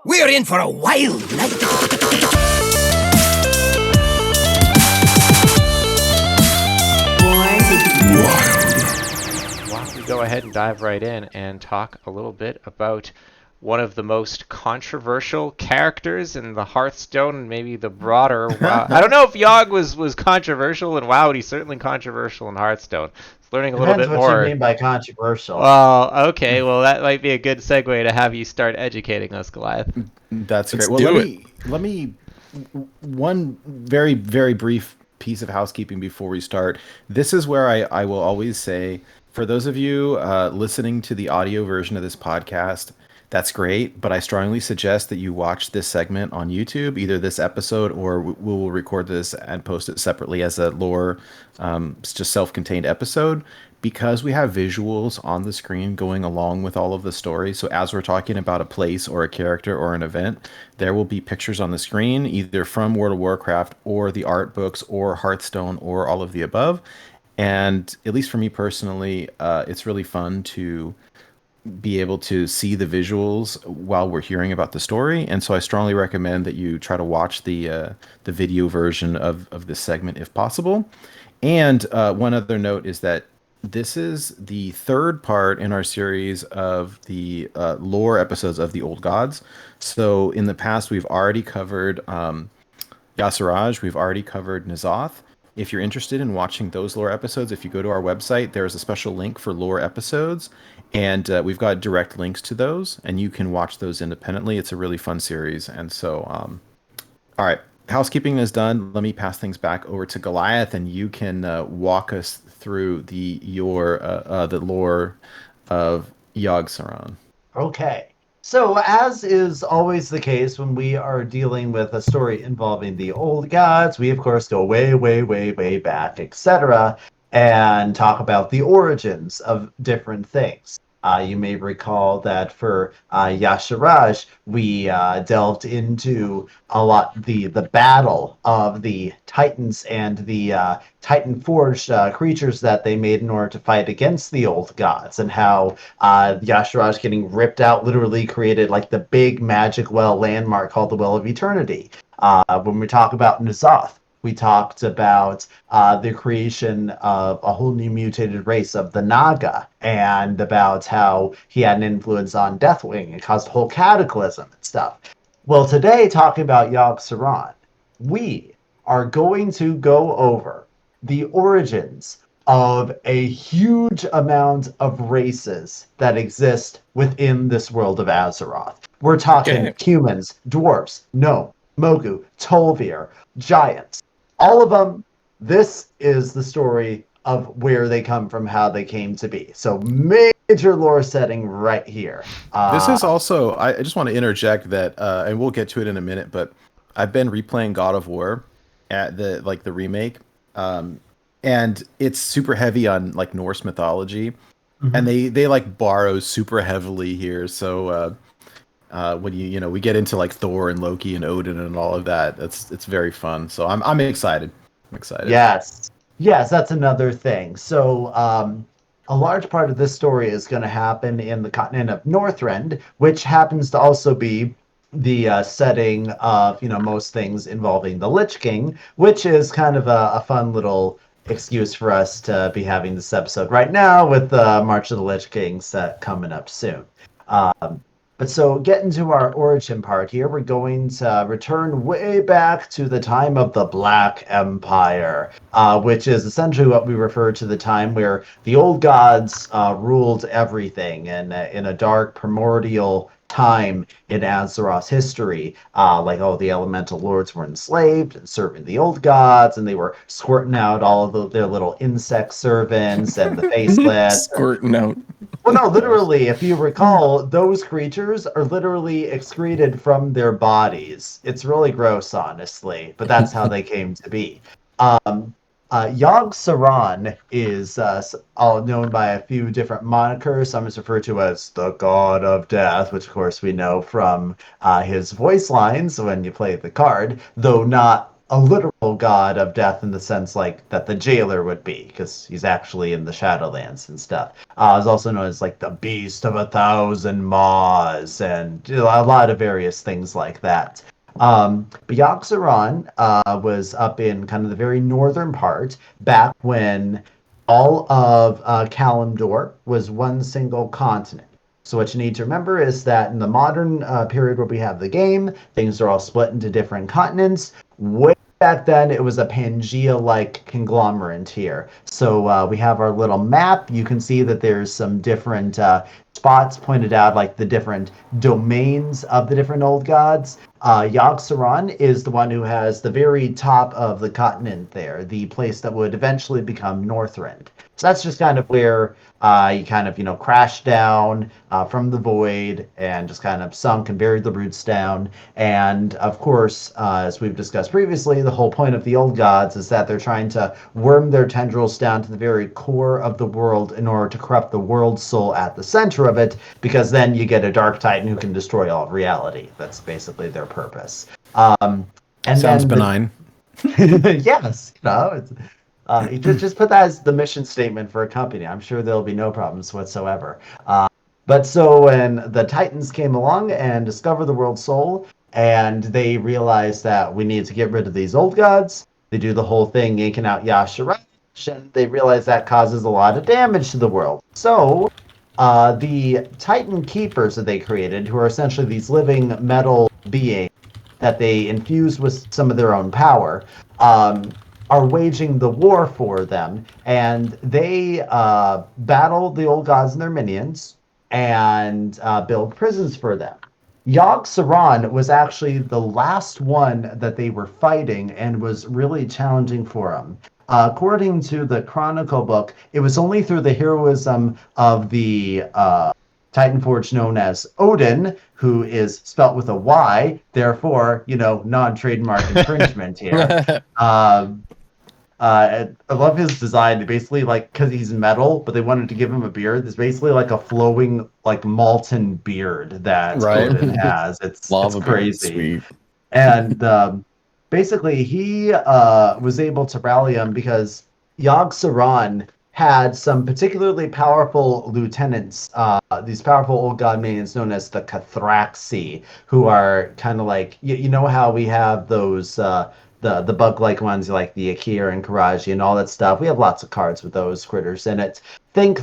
We're in for a wild night. Why don't we go ahead and dive right in and talk a little bit about one of the most controversial characters in the Hearthstone and maybe the broader WoW. I don't know if Yogg was controversial in WoW, but he's certainly controversial in Hearthstone. Learning a little bit Depends more. what you mean by controversial. Well, okay, well that might be a good segue to have you start educating us, Goliath. That's great. Well, let me one very, very brief piece of housekeeping before we start. This is where I will always say, for those of you listening to the audio version of this podcast, that's great, but I strongly suggest that you watch this segment on YouTube, either this episode or we will record this and post it separately as a lore, just self-contained episode, because we have visuals on the screen going along with all of the story. So as we're talking about a place or a character or an event, there will be pictures on the screen, either from World of Warcraft or the art books or Hearthstone or all of the above. And at least for me personally, it's really fun to be able to see the visuals while we're hearing about the story, and so I strongly recommend that you try to watch the video version of this segment if possible. And one other note is that this is the third part in our series of the lore episodes of the Old Gods. So in the past, we've already covered Yogg-Saron, we've already covered N'Zoth. If you're interested in watching those lore episodes, if you go to our website, there's a special link for lore episodes, and we've got direct links to those, and you can watch those independently. It's a really fun series. And so, all right, housekeeping is done. Let me pass things back over to Goliath, and you can walk us through the lore of Yogg-Saron. Okay. So, as is always the case when we are dealing with a story involving the old gods, we of course go way, way, way, way back, etc., and talk about the origins of different things. You may recall that for Yogg-Saron, we delved into a lot the battle of the Titans and the Titan forged creatures that they made in order to fight against the old gods, and how Yogg-Saron getting ripped out literally created like the big magic well landmark called the Well of Eternity. When we talk about N'Zoth, we talked about the creation of a whole new mutated race of the Naga, and about how he had an influence on Deathwing and caused a whole cataclysm and stuff. Well, today, talking about Yogg-Saron, we are going to go over the origins of a huge amount of races that exist within this world of Azeroth. We're talking humans, dwarves, gnome, mogu, Tolvir, giants. All of them. This is the story of where they come from, how they came to be. So major lore setting right here. This is also, I just want to interject that, and we'll get to it in a minute, but I've been replaying God of War at the remake, and it's super heavy on like Norse mythology, and they like borrow super heavily here. So when we get into like Thor and Loki and Odin and all of that, it's very fun. So I'm excited. I'm excited. Yes, that's another thing. So a large part of this story is going to happen in the continent of Northrend, which happens to also be the setting of most things involving the Lich King, which is kind of a fun little excuse for us to be having this episode right now with the March of the Lich King set coming up soon. But so getting to our origin part here, we're going to return way back to the time of the Black Empire, which is essentially what we refer to the time where the old gods ruled everything, and in a dark primordial time in Azeroth's history, the elemental lords were enslaved and serving the old gods, and they were squirting out all of their little insect servants and the faceless. Squirting out. Well, no, literally, if you recall, those creatures are literally excreted from their bodies. It's really gross, honestly, but that's how they came to be. Yogg-Saron is all known by a few different monikers. Some is referred to as the God of Death, which of course we know from his voice lines when you play the card, though not a literal god of death in the sense like that the jailer would be, because he's actually in the Shadowlands and stuff. Is also known as like the Beast of 1,000 Maws and a lot of various things like that. But Yogg-Saron was up in kind of the very northern part back when all of Kalimdor was one single continent. So what you need to remember is that in the modern period where we have the game, things are all split into different continents. Way back then, it was a Pangea-like conglomerate here. So we have our little map. You can see that there's some different spots pointed out, like the different domains of the different old gods. Yogg-Saron is the one who has the very top of the continent there, the place that would eventually become Northrend. So that's just kind of where you kind of, crashed down from the void and just kind of sunk and buried the roots down. And of course, as we've discussed previously, the whole point of the old gods is that they're trying to worm their tendrils down to the very core of the world in order to corrupt the world soul at the center of it, because then you get a dark titan who can destroy all of reality. That's basically their purpose. And Sounds benign. Yes, it's you just put that as the mission statement for a company. I'm sure there'll be no problems whatsoever. But so when the Titans came along and discovered the world soul, and they realized that we need to get rid of these old gods, they do the whole thing yanking out Yasharaj, and they realize that causes a lot of damage to the world. So the Titan Keepers that they created, who are essentially these living metal beings that they infused with some of their own power, are waging the war for them, and they battle the old gods and their minions and build prisons for them. Yogg-Saron was actually the last one that they were fighting and was really challenging for them. According to the Chronicle book, it was only through the heroism of the Titanforge known as Odyn, who is spelt with a Y, therefore, non-trademark infringement here. I love his design. Basically, because he's metal, but they wanted to give him a beard. There's basically like a flowing, molten beard that Odyn has. It's crazy. And basically, he was able to rally him because Yogg-Saron had some particularly powerful lieutenants, these powerful old god minions known as the Cathraxi, who are kind of like, you know how we have those the bug-like ones like the Akir and Karaji and all that stuff. We have lots of cards with those critters in it. Think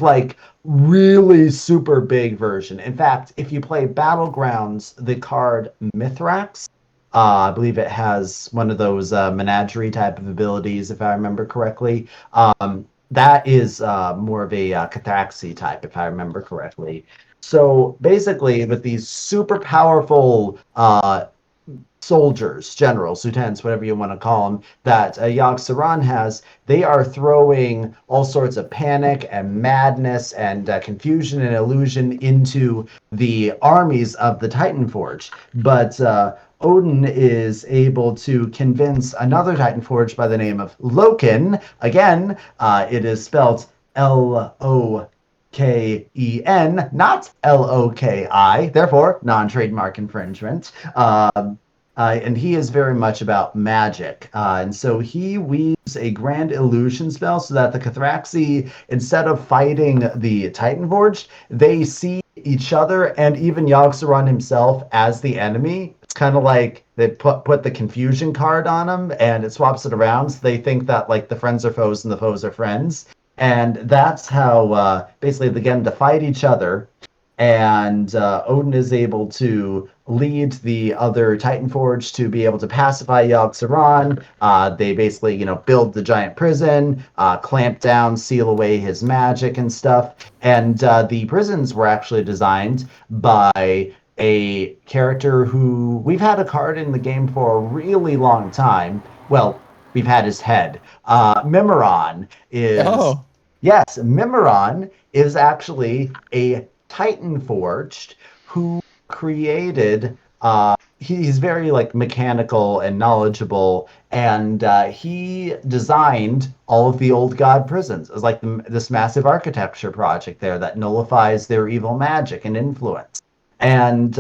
really super big version. In fact, if you play Battlegrounds, the card Mithrax, I believe it has one of those menagerie type of abilities, if I remember correctly. That is more of a Cathraxi type, if I remember correctly. So basically, with these super powerful soldiers, generals, lieutenants, whatever you want to call them, that Yogg-Saron has, they are throwing all sorts of panic and madness and confusion and illusion into the armies of the Titanforge. But Odyn is able to convince another Titanforge by the name of Loken. Again, it is spelled Loken, not Loki, therefore non-trademark infringement. And he is very much about magic. And so he weaves a grand illusion spell so that the Cathraxi, instead of fighting the Titanforge, they see each other and even Yogg-Saron himself as the enemy. It's kind of like they put the confusion card on him and it swaps it around. So they think that the friends are foes and the foes are friends. And that's how basically they get them to fight each other. And Odyn is able to lead the other Titanforge to be able to pacify Yogg-Saron. They basically, build the giant prison, clamp down, seal away his magic and stuff. And the prisons were actually designed by a character who we've had a card in the game for a really long time. Well, we've had his head. Mimron is... Oh. Yes, Mimron is actually a Titanforged who created he's very mechanical and knowledgeable, and he designed all of the old god prisons. It was this massive architecture project there that nullifies their evil magic and influence. And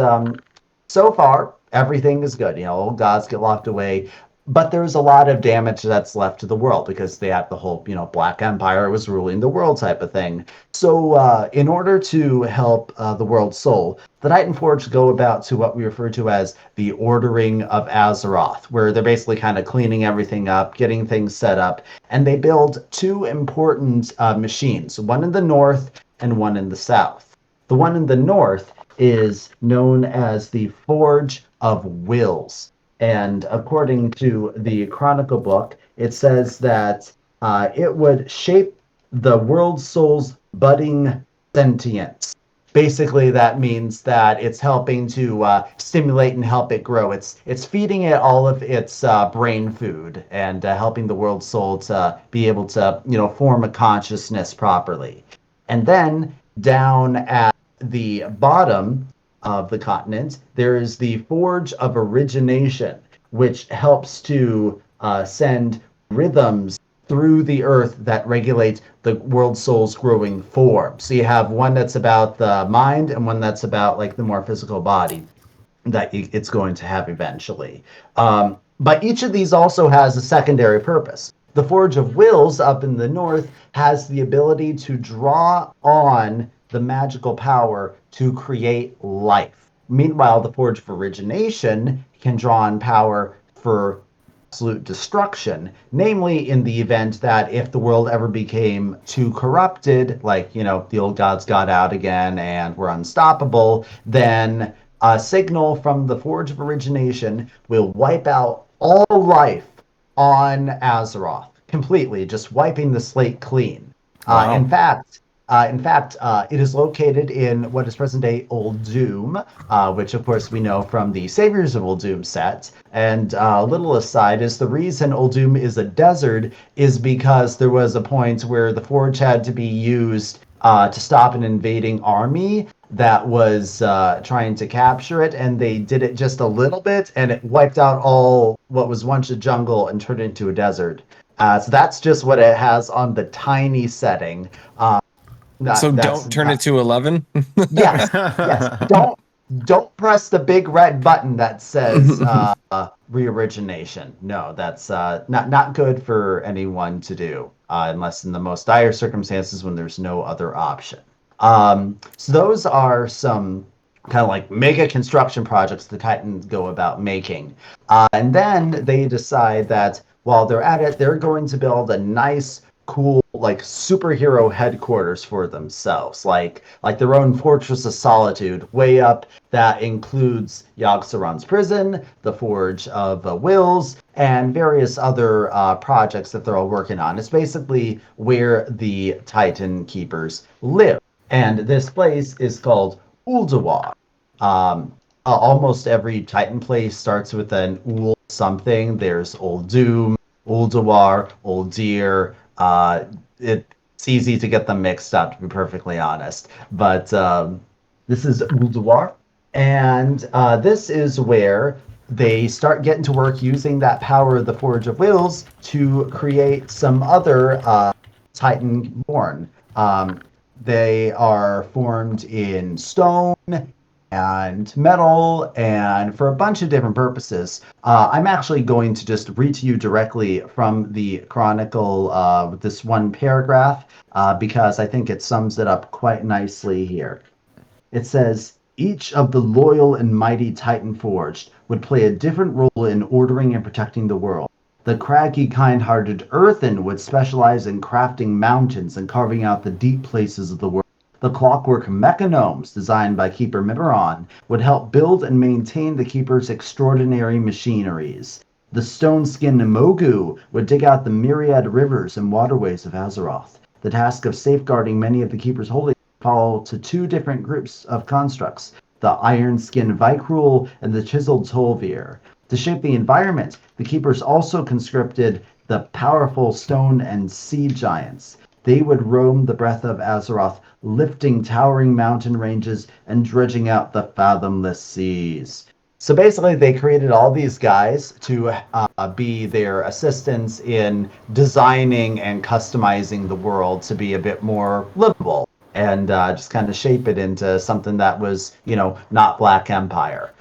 so far everything is good. Old gods get locked away. but there's a lot of damage that's left to the world because they had the whole, Black Empire was ruling the world type of thing. So in order to help the world's soul, the Titan Forge go about to what we refer to as the Ordering of Azeroth, where they're basically kind of cleaning everything up, getting things set up, and they build two important machines, one in the north and one in the south. The one in the north is known as the Forge of Wills. And according to the Chronicle book, it says that it would shape the world soul's budding sentience. Basically, that means that it's helping to stimulate and help it grow. It's feeding it all of its brain food and helping the world soul to be able to, form a consciousness properly. And then down at the bottom of the continent, there is the Forge of Origination, which helps to send rhythms through the earth that regulate the world soul's growing form. So you have one that's about the mind and one that's about like the more physical body that it's going to have eventually. But each of these also has a secondary purpose. The Forge of Wills up in the north has the ability to draw on the magical power to create life. Meanwhile, the Forge of Origination can draw on power for absolute destruction, namely in the event that if the world ever became too corrupted, like, the old gods got out again and were unstoppable, then a signal from the Forge of Origination will wipe out all life on Azeroth completely, just wiping the slate clean. Wow. In fact, it is located in what is present-day Uldum, which, of course, we know from the Saviors of Uldum set. And a little aside is the reason Uldum is a desert is because there was a point where the Forge had to be used to stop an invading army that was trying to capture it, and they did it just a little bit, and it wiped out all what was once a jungle and turned it into a desert. So that's just what it has on the tiny setting. Don't turn it to 11. Yes. Don't press the big red button that says re-origination. No, that's not good for anyone to do, unless in the most dire circumstances when there's no other option. So those are some kind of like mega construction projects the Titans go about making. And then they decide that while they're at it, they're going to build a nice, cool, like superhero headquarters for themselves, like their own Fortress of Solitude, way up that includes Yogg-Saron's prison, the Forge of Wills, and various other projects that they're all working on. It's basically where the Titan Keepers live. And this place is called Ulduar. Almost every Titan place starts with an Ul something. There's Uldum, Ulduar, Uldir. It's easy to get them mixed up, to be perfectly honest. But this is Ulduar. And this is where they start getting to work using that power of the Forge of Wills to create some other Titan-born. They are formed in stone and metal, and for a bunch of different purposes. I'm actually going to just read to you directly from the Chronicle with this one paragraph, because I think it sums it up quite nicely here. It says, each of the loyal and mighty Titan Forged would play a different role in ordering and protecting the world. The craggy, kind-hearted Earthen would specialize in crafting mountains and carving out the deep places of the world. The Clockwork Mechanomes, designed by Keeper Mimron, would help build and maintain the Keeper's extraordinary machineries. The Stone-Skin Mogu would dig out the myriad rivers and waterways of Azeroth. The task of safeguarding many of the Keeper's holy fall to two different groups of constructs, the Iron-Skin Vykrol and the Chiseled Tolvir. To shape the environment, the Keepers also conscripted the powerful Stone and Sea Giants. They would roam the breadth of Azeroth, lifting towering mountain ranges and dredging out the fathomless seas. So basically, they created all these guys to be their assistants in designing and customizing the world to be a bit more livable and just kind of shape it into something that was, not Black Empire.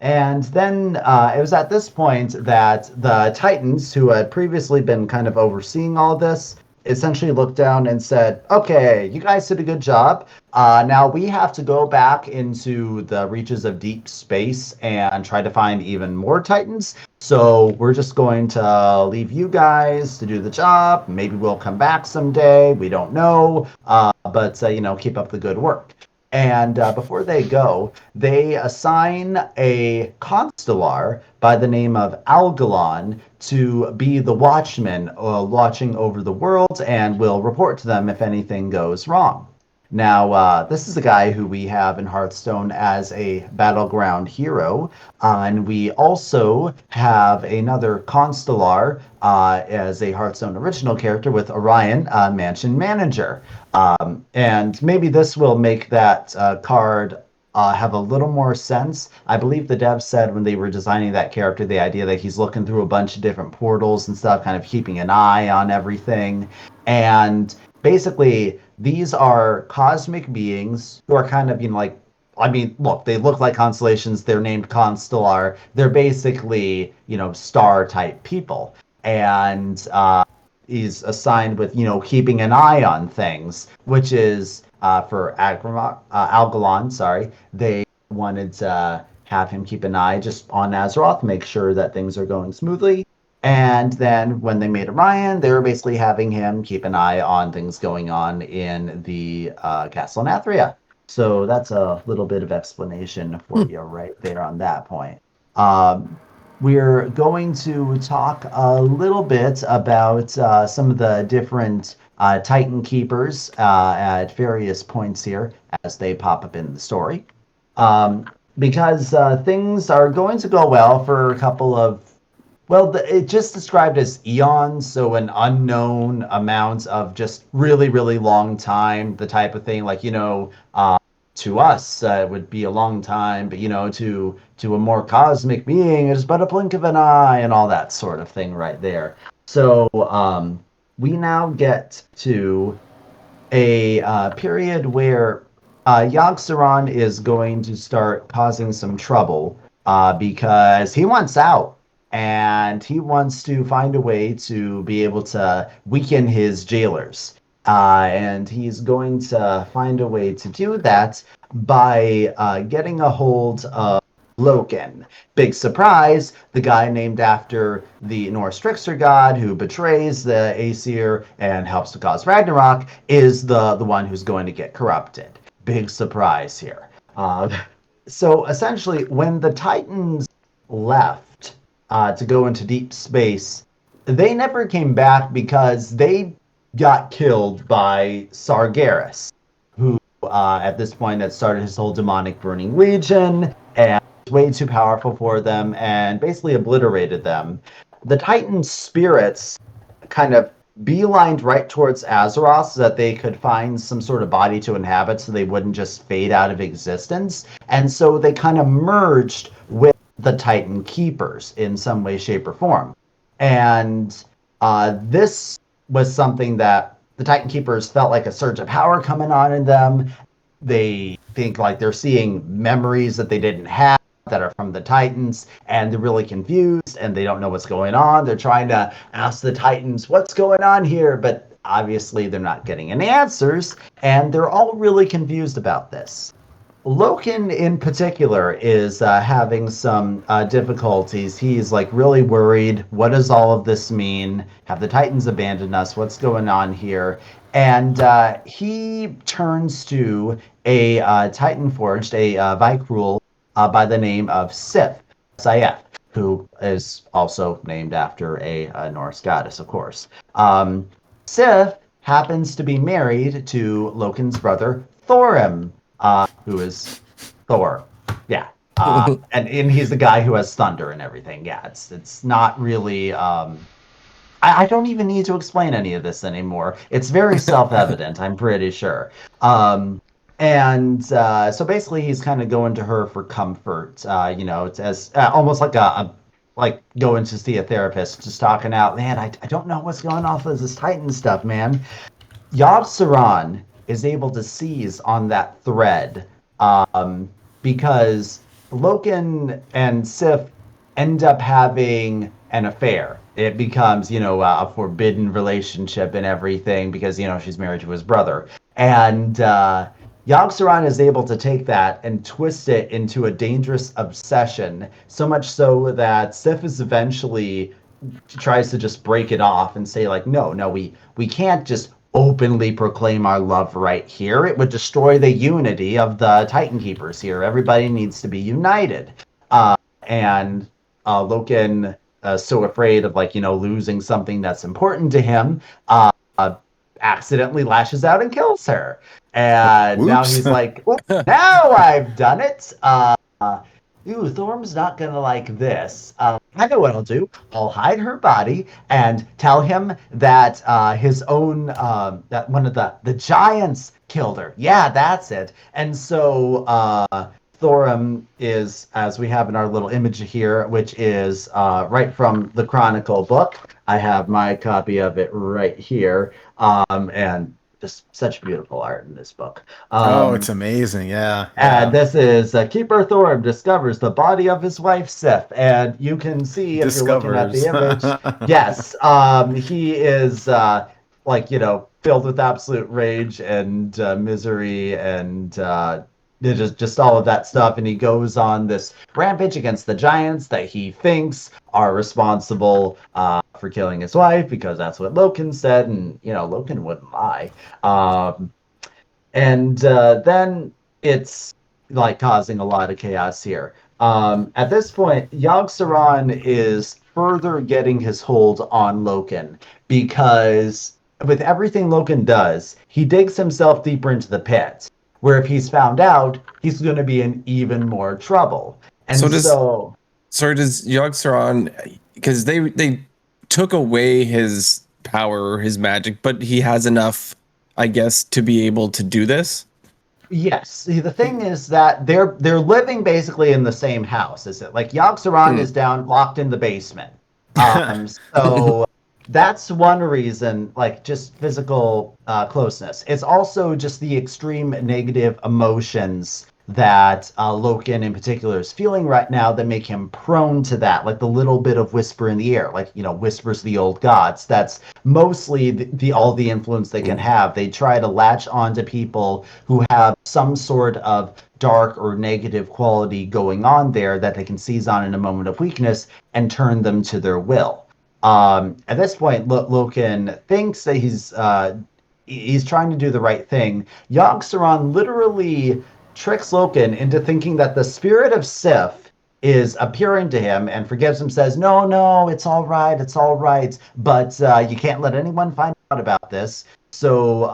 And then it was at this point that the Titans, who had previously been kind of overseeing all this, essentially looked down and said, okay, you guys did a good job. Now we have to go back into the reaches of deep space and try to find even more Titans. So we're just going to leave you guys to do the job. Maybe we'll come back someday. We don't know. But keep up the good work. And before they go, they assign a Constellar by the name of Algalon to be the watchman watching over the world and will report to them if anything goes wrong. Now, this is a guy who we have in Hearthstone as a battleground hero, and we also have another Constellar as a Hearthstone original character with Orion, Mansion Manager. And maybe this will make that card have a little more sense. I believe the devs said when they were designing that character, the idea that he's looking through a bunch of different portals and stuff, kind of keeping an eye on everything. And basically, these are cosmic beings who are kind of, look, they look like constellations. They're named Constellar. They're basically, star-type people. And he's assigned with, keeping an eye on things, which is, for Algalon, they wanted to have him keep an eye just on Azeroth, make sure that things are going smoothly. And then when they made Orion, they were basically having him keep an eye on things going on in the Castle Nathria. So that's a little bit of explanation for you right there on that point. We're going to talk a little bit about some of the different Titan Keepers at various points here as they pop up in the story. Because things are going to go well for a couple of, it just described as eons, so an unknown amount of just really, really long time, the type of thing to us it would be a long time, but to a more cosmic being, it's but a blink of an eye and all that sort of thing right there. So we now get to a period where Yogg-Saron is going to start causing some trouble because he wants out. And he wants to find a way to be able to weaken his jailers. And he's going to find a way to do that by getting a hold of Loken. Big surprise, the guy named after the Norse trickster god who betrays the Aesir and helps to cause Ragnarok is the one who's going to get corrupted. Big surprise here. So essentially, when the Titans left, to go into deep space, they never came back because they got killed by Sargeras, who at this point had started his whole demonic burning legion and was way too powerful for them and basically obliterated them. The Titan spirits kind of beelined right towards Azeroth so that they could find some sort of body to inhabit so they wouldn't just fade out of existence. And so they kind of merged with the Titan Keepers in some way, shape, or form. And this was something that the Titan Keepers felt like a surge of power coming on in them. They think like they're seeing memories that they didn't have that are from the Titans, and they're really confused, and they don't know what's going on. They're trying to ask the Titans, what's going on here? But obviously they're not getting any answers, and they're all really confused about this. Loken in particular is having some difficulties. He's really worried. What does all of this mean? Have the Titans abandoned us? What's going on here? And he turns to a Titan forged, a Vykrol by the name of Sif, who is also named after a Norse goddess, of course. Sif happens to be married to Loken's brother, Thorim, who is Thor. Yeah. And he's the guy who has thunder and everything. Yeah, it's not really... I don't even need to explain any of this anymore. It's very self-evident, I'm pretty sure. So basically he's kind of going to her for comfort. It's as almost like going to see a therapist, just talking out, man, I don't know what's going on with this Titan stuff, man. Yogg-Saron is able to seize on that thread because Loken and Sif end up having an affair. It becomes, a forbidden relationship and everything because, she's married to his brother. And Yogg-Saron is able to take that and twist it into a dangerous obsession, so much so that Sif is eventually tries to just break it off and say, like, no, we can't just openly proclaim our love right here. It would destroy the unity of the Titan Keepers here. Everybody needs to be united. And Loken, so afraid of, losing something that's important to him, accidentally lashes out and kills her. And now he's like, now I've done it. Thorm's not gonna like this. I know what I'll do. I'll hide her body and tell him that his own, that one of the giants killed her. Yeah, that's it. And so Thorim is, as we have in our little image here, which is right from the Chronicle book. I have my copy of it right here. And just such beautiful art in this book. It's amazing, yeah. And this is Keeper Thorim discovers the body of his wife Sif, and you can see if you're looking at the image. Yes, he is filled with absolute rage and misery and just all of that stuff, and he goes on this rampage against the giants that he thinks are responsible for killing his wife, because that's what Loken said, and Loken wouldn't lie. And then it's causing a lot of chaos here. At this point, Yogg-Saron is further getting his hold on Loken, because with everything Loken does, he digs himself deeper into the pit, where if he's found out, he's going to be in even more trouble. And does Yogg-Saron, because they took away his power or his magic, but he has enough, I guess, to be able to do this? Yes. See, the thing is that they're living basically in the same house. Is it like Yogg-Saron is down locked in the basement? So that's one reason, just physical closeness. It's also just the extreme negative emotions that Loken in particular is feeling right now that make him prone to that, like the little bit of whisper in the air, whispers the old gods. That's mostly all the influence they can have. They try to latch on to people who have some sort of dark or negative quality going on there that they can seize on in a moment of weakness and turn them to their will. At this point, Loken thinks that he's trying to do the right thing. Yogg-Saron literally tricks Loken into thinking that the spirit of Sif is appearing to him and forgives him, says, no, it's all right, but you can't let anyone find out about this. So,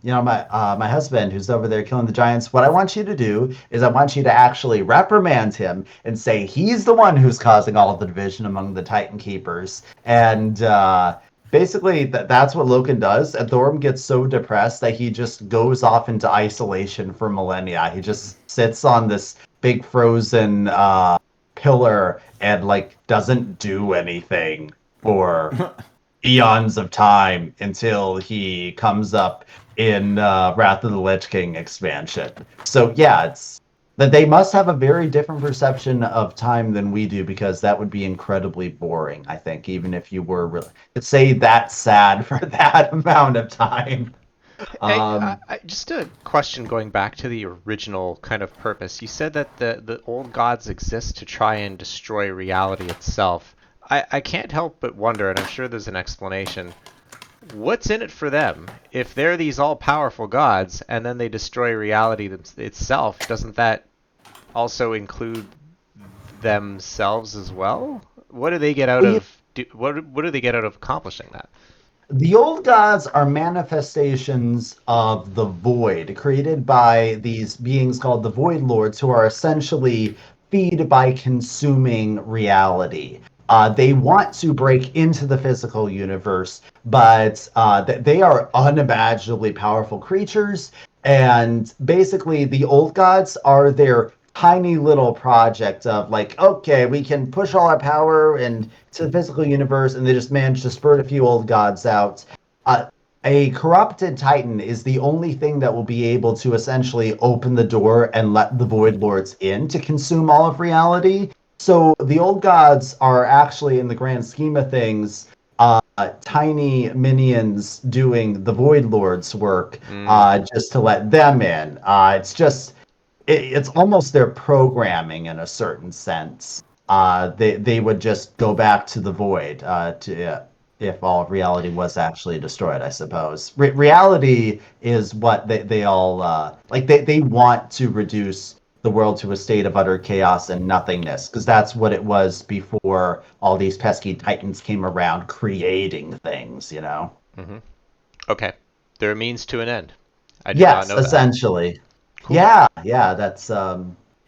my husband who's over there killing the giants, what I want you to do is I want you to actually reprimand him and say he's the one who's causing all of the division among the Titan Keepers. And basically, that's what Loken does, and Thorim gets so depressed that he just goes off into isolation for millennia. He just sits on this big frozen pillar and doesn't do anything for eons of time until he comes up in Wrath of the Lich King expansion. So yeah, it's that they must have a very different perception of time than we do, because that would be incredibly boring, I think, even if you were really, let's say, that sad for that amount of time. Just a question going back to the original kind of purpose. You said that the old gods exist to try and destroy reality itself. I can't help but wonder, and I'm sure there's an explanation, what's in it for them? If they're these all-powerful gods and then they destroy reality itself, doesn't that also include themselves as well? What do they get out of what do they get out of accomplishing that? The old gods are manifestations of the void, created by these beings called the Void Lords, who are essentially feed by consuming reality. They want to break into the physical universe, but they are unimaginably powerful creatures. And basically, the old gods are their tiny little project of okay, we can push all our power into the physical universe, and they just manage to spurt a few old gods out. a corrupted Titan is the only thing that will be able to essentially open the door and let the Void Lords in to consume all of reality. So the old gods are actually, in the grand scheme of things, tiny minions doing the Void Lord's work, just to let them in. It's almost their programming in a certain sense. They would just go back to the void if all of reality was actually destroyed, I suppose. Reality is what they all like. They want to reduce the world to a state of utter chaos and nothingness, because that's what it was before all these pesky titans came around creating things, you know? Mm-hmm. Okay. They're a means to an end. I did Yes, not know essentially. Cool. Yeah, that's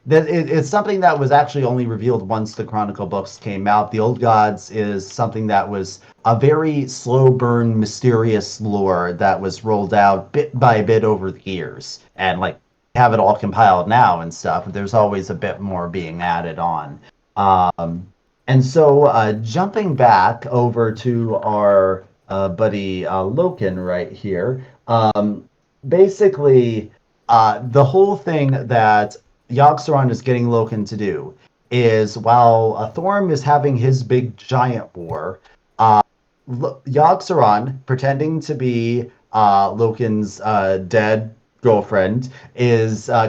it's something that was actually only revealed once the Chronicle books came out. The Old Gods is something that was a very slow burn, mysterious lore that was rolled out bit by bit over the years, and like have it all compiled now and stuff. There's always a bit more being added on. And so jumping back over to our buddy Loken right here. Basically, the whole thing that Yogg-Saron is getting Loken to do is, while Thorim is having his big giant war, Yogg-Saron, pretending to be Loken's dead girlfriend,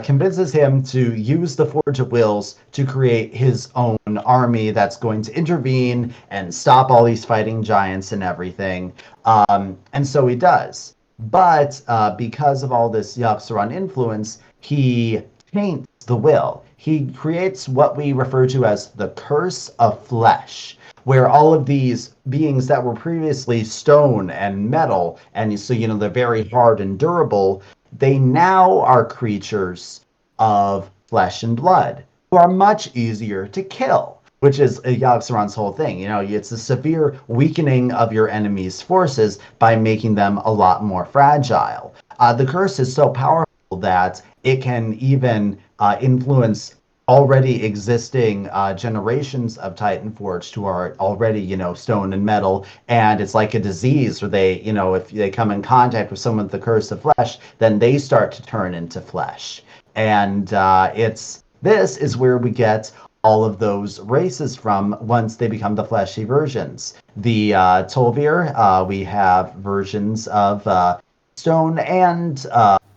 convinces him to use the Forge of Wills to create his own army that's going to intervene and stop all these fighting giants and everything. And so he does. But because of all this Yogg-Saron influence, he taints the will. He creates what we refer to as the Curse of Flesh, where all of these beings that were previously stone and metal, and so, you know, they're very hard and durable, they now are creatures of flesh and blood, who are much easier to kill, which is Yogg-Saron's whole thing. You know, it's a severe weakening of your enemy's forces by making them a lot more fragile. The curse is so powerful that it can even influence already existing generations of Titanforged who are already, you know, stone and metal, and it's like a disease where they, you know, if they come in contact with someone with the curse of flesh, then they start to turn into flesh. And this is where we get all of those races from once they become the fleshy versions. The Tolvir, we have versions of stone and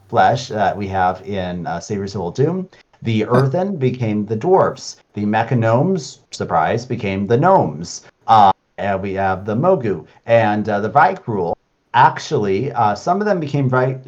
flesh that we have in Saviors of Old Doom. The Earthen became the dwarves. The Mechagnomes, surprise, became the gnomes. And we have the Mogu. And the Vykrol, actually, some of them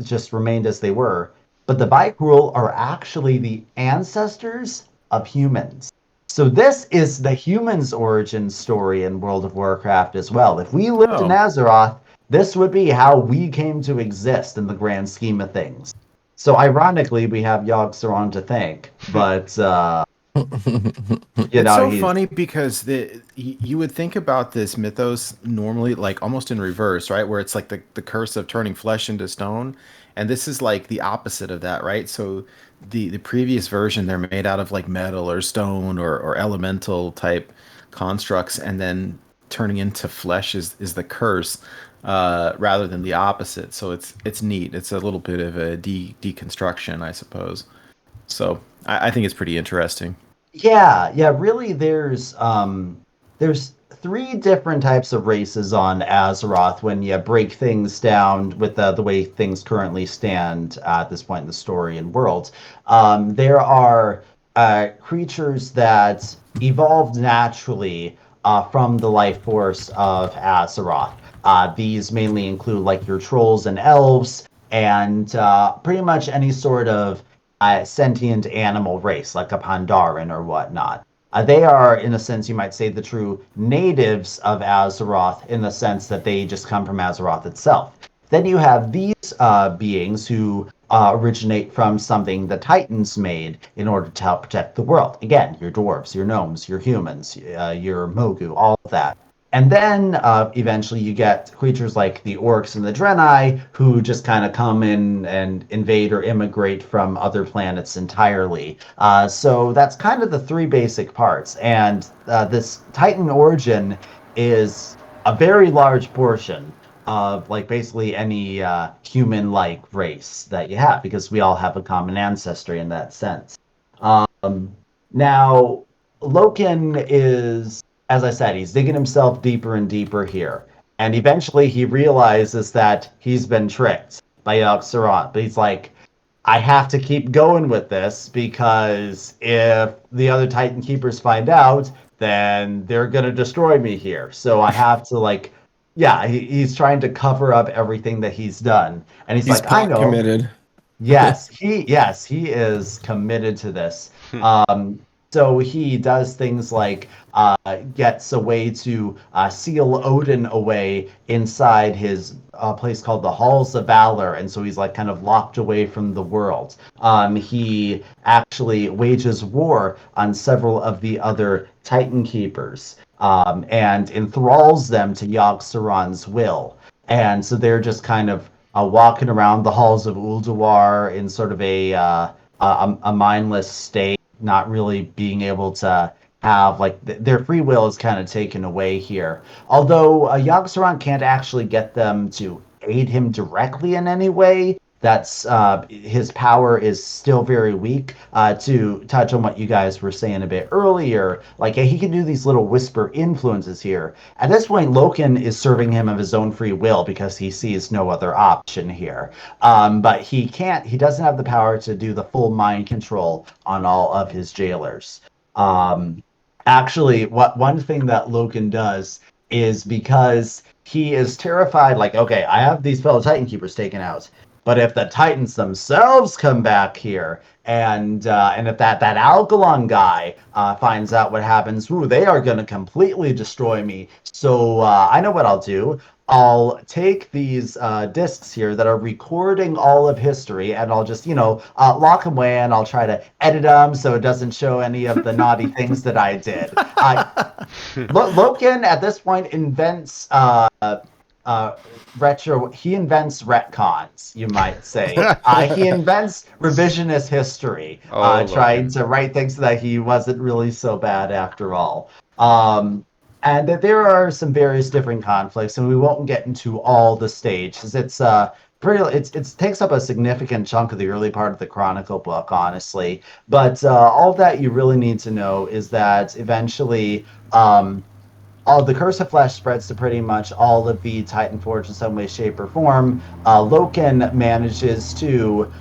just remained as they were. But the Vykrol are actually the ancestors of humans. So this is the humans' origin story in World of Warcraft as well. If we lived in Azeroth, this would be how we came to exist in the grand scheme of things. So ironically, we have Yogg-Saron to thank, but it's so funny because you would think about this mythos normally like almost in reverse, right? Where it's like the curse of turning flesh into stone, and this is like the opposite of that, right? So the previous version, they're made out of like metal or stone or elemental type constructs, and then turning into flesh is the curse. Rather than the opposite. So it's neat. It's a little bit of a deconstruction, I suppose. So I think it's pretty interesting. Yeah. Really, there's three different types of races on Azeroth when you break things down with the way things currently stand at this point in the story and world. There are creatures that evolved naturally from the life force of Azeroth. These mainly include like your trolls and elves, and pretty much any sort of sentient animal race, like a Pandaren or whatnot. They are, in a sense, you might say, the true natives of Azeroth, in the sense that they just come from Azeroth itself. Then you have these beings who originate from something the Titans made in order to help protect the world. Again, your dwarves, your gnomes, your humans, your Mogu, all of that. And then eventually you get creatures like the orcs and the Draenei, who just kind of come in and invade or immigrate from other planets entirely. So that's kind of the three basic parts. And this Titan origin is a very large portion of like basically any human-like race that you have, because we all have a common ancestry in that sense. Now, Loken is, as I said, he's digging himself deeper and deeper here. And eventually he realizes that he's been tricked by Yogg-Saron. But he's like, I have to keep going with this, because if the other Titan Keepers find out, then they're going to destroy me here. So I have to, like, yeah, he's trying to cover up everything that he's done. And he's like, I plot know. committed. Yes, he is committed to this. So he does things like gets a way to seal Odyn away inside his place called the Halls of Valor, and so he's like kind of locked away from the world. He actually wages war on several of the other Titan Keepers and enthralls them to Yogg-Saron's will. And so they're just kind of walking around the halls of Ulduar in sort of a mindless state, not really being able to have, like, their free will is kind of taken away here. Although Yogg-Saron can't actually get them to aid him directly in any way. That's his power is still very weak. To touch on what you guys were saying a bit earlier, like he can do these little whisper influences here. At this point, Loken is serving him of his own free will because he sees no other option here. But he doesn't have the power to do the full mind control on all of his jailers. Actually, one thing that Loken does is, because he is terrified, like, okay, I have these fellow Titan Keepers taken out, but if the Titans themselves come back here, and if that Algalon guy finds out what happens, they are going to completely destroy me. So I know what I'll do. I'll take these discs here that are recording all of history, and I'll just, lock them away, and I'll try to edit them so it doesn't show any of the naughty things that I did. Loken, at this point, invents he invents retcons, you might say. He invents revisionist history, trying to write things that he wasn't really so bad after all. And that there are some various different conflicts, and we won't get into all the stages. It takes up a significant chunk of the early part of the Chronicle book, honestly. But all that you really need to know is that eventually all the Curse of Flesh spreads to pretty much all of the Titan Forge in some way, shape, or form. Loken manages to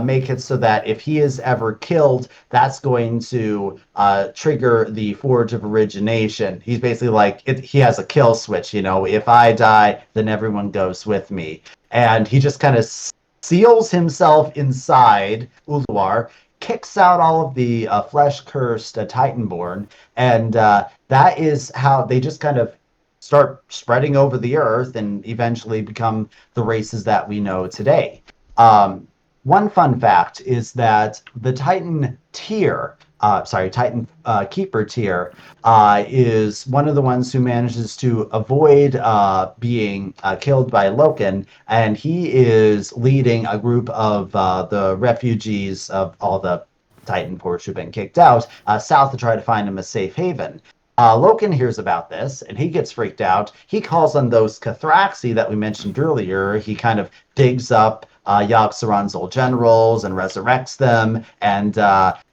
make it so that if he is ever killed, that's going to trigger the Forge of Origination. He's basically like, he has a kill switch, if I die, then everyone goes with me. And he just kind of seals himself inside Ulduar, kicks out all of the flesh-cursed Titanborn, and that is how they just kind of start spreading over the earth and eventually become the races that we know today. One fun fact is that the Titan tier, Titan Keeper tier, is one of the ones who manages to avoid being killed by Loken, and he is leading a group of the refugees of all the Titan Forge who've been kicked out south to try to find him a safe haven. Loken hears about this, and he gets freaked out. He calls on those Cathraxi that we mentioned earlier. He kind of digs up Yogg-Saron's old generals and resurrects them, and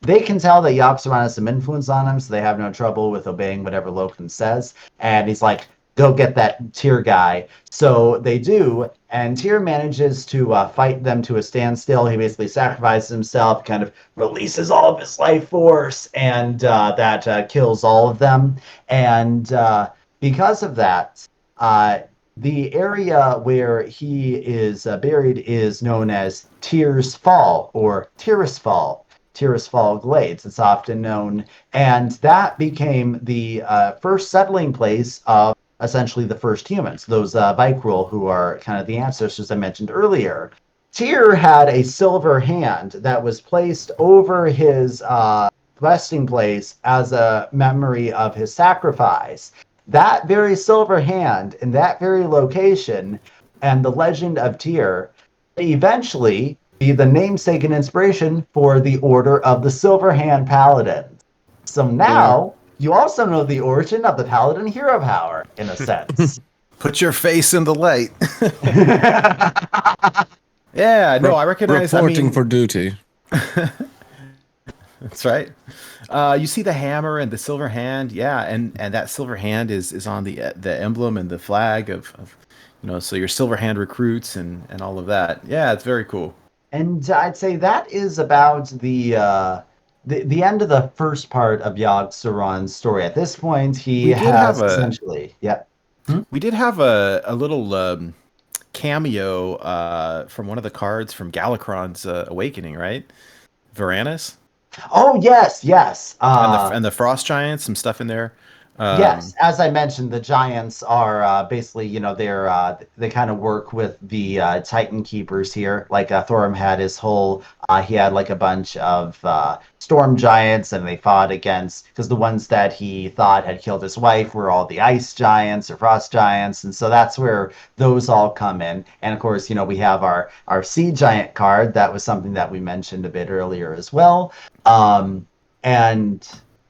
they can tell that Yogg-Saron has some influence on him, so they have no trouble with obeying whatever Loken says. And he's like, go get that Tyr guy. So they do, and Tyr manages to fight them to a standstill. He basically sacrifices himself, kind of releases all of his life force, and that kills all of them. And because of that, the area where he is buried is known as Tyr's Fall, or Tirisfal. Tirisfal Glades, it's often known. And that became the first settling place of essentially the first humans, those Vykrol, who are kind of the ancestors I mentioned earlier. Tyr had a silver hand that was placed over his resting place as a memory of his sacrifice. That very silver hand in that very location and the legend of Tyr eventually be the namesake and inspiration for the Order of the Silver Hand Paladins. So now you also know the origin of the Paladin hero power, in a sense. Put your face in the light. Yeah, no, I recognize. Reporting for duty. That's right. You see the hammer and the silver hand, yeah, and that silver hand is on the emblem and the flag of so your silver hand recruits and all of that. Yeah, it's very cool. And I'd say that is about the end of the first part of Yogg-Saron's story. At this point, he has essentially, yeah. We did have a little cameo from one of the cards from Galakron's Awakening, right? Varanus. Oh yes. And the Frost Giants, some stuff in there. Yes, as I mentioned, the giants are basically, they kind of work with the Titan Keepers here. Like Thorim had his whole, he had like a bunch of storm giants, and they fought against, because the ones that he thought had killed his wife were all the ice giants or frost giants, and so that's where those all come in. And of course, we have our sea giant card. That was something that we mentioned a bit earlier as well. And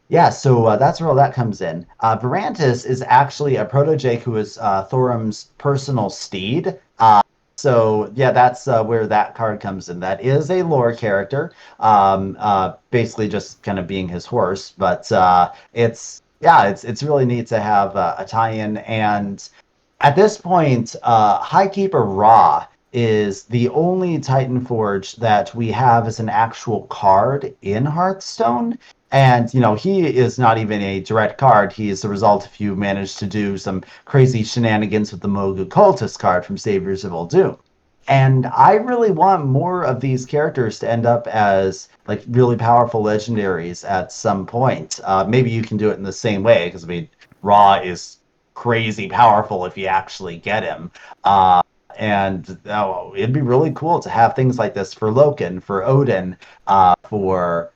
yeah, so that's where all that comes in. Varantis is actually a proto-Jake who is Thorim's personal steed. So yeah, that's where that card comes in. That is a lore character, basically just kind of being his horse. But it's really neat to have a tie-in. And at this point, Highkeeper Ra is the only Titan Forge that we have as an actual card in Hearthstone. And, he is not even a direct card. He is the result if you manage to do some crazy shenanigans with the Mogu Cultist card from Saviors of Ulduar. And I really want more of these characters to end up as, like, really powerful legendaries at some point. Maybe you can do it in the same way, because, Ra is crazy powerful if you actually get him. And it'd be really cool to have things like this for Loken, for Odyn, for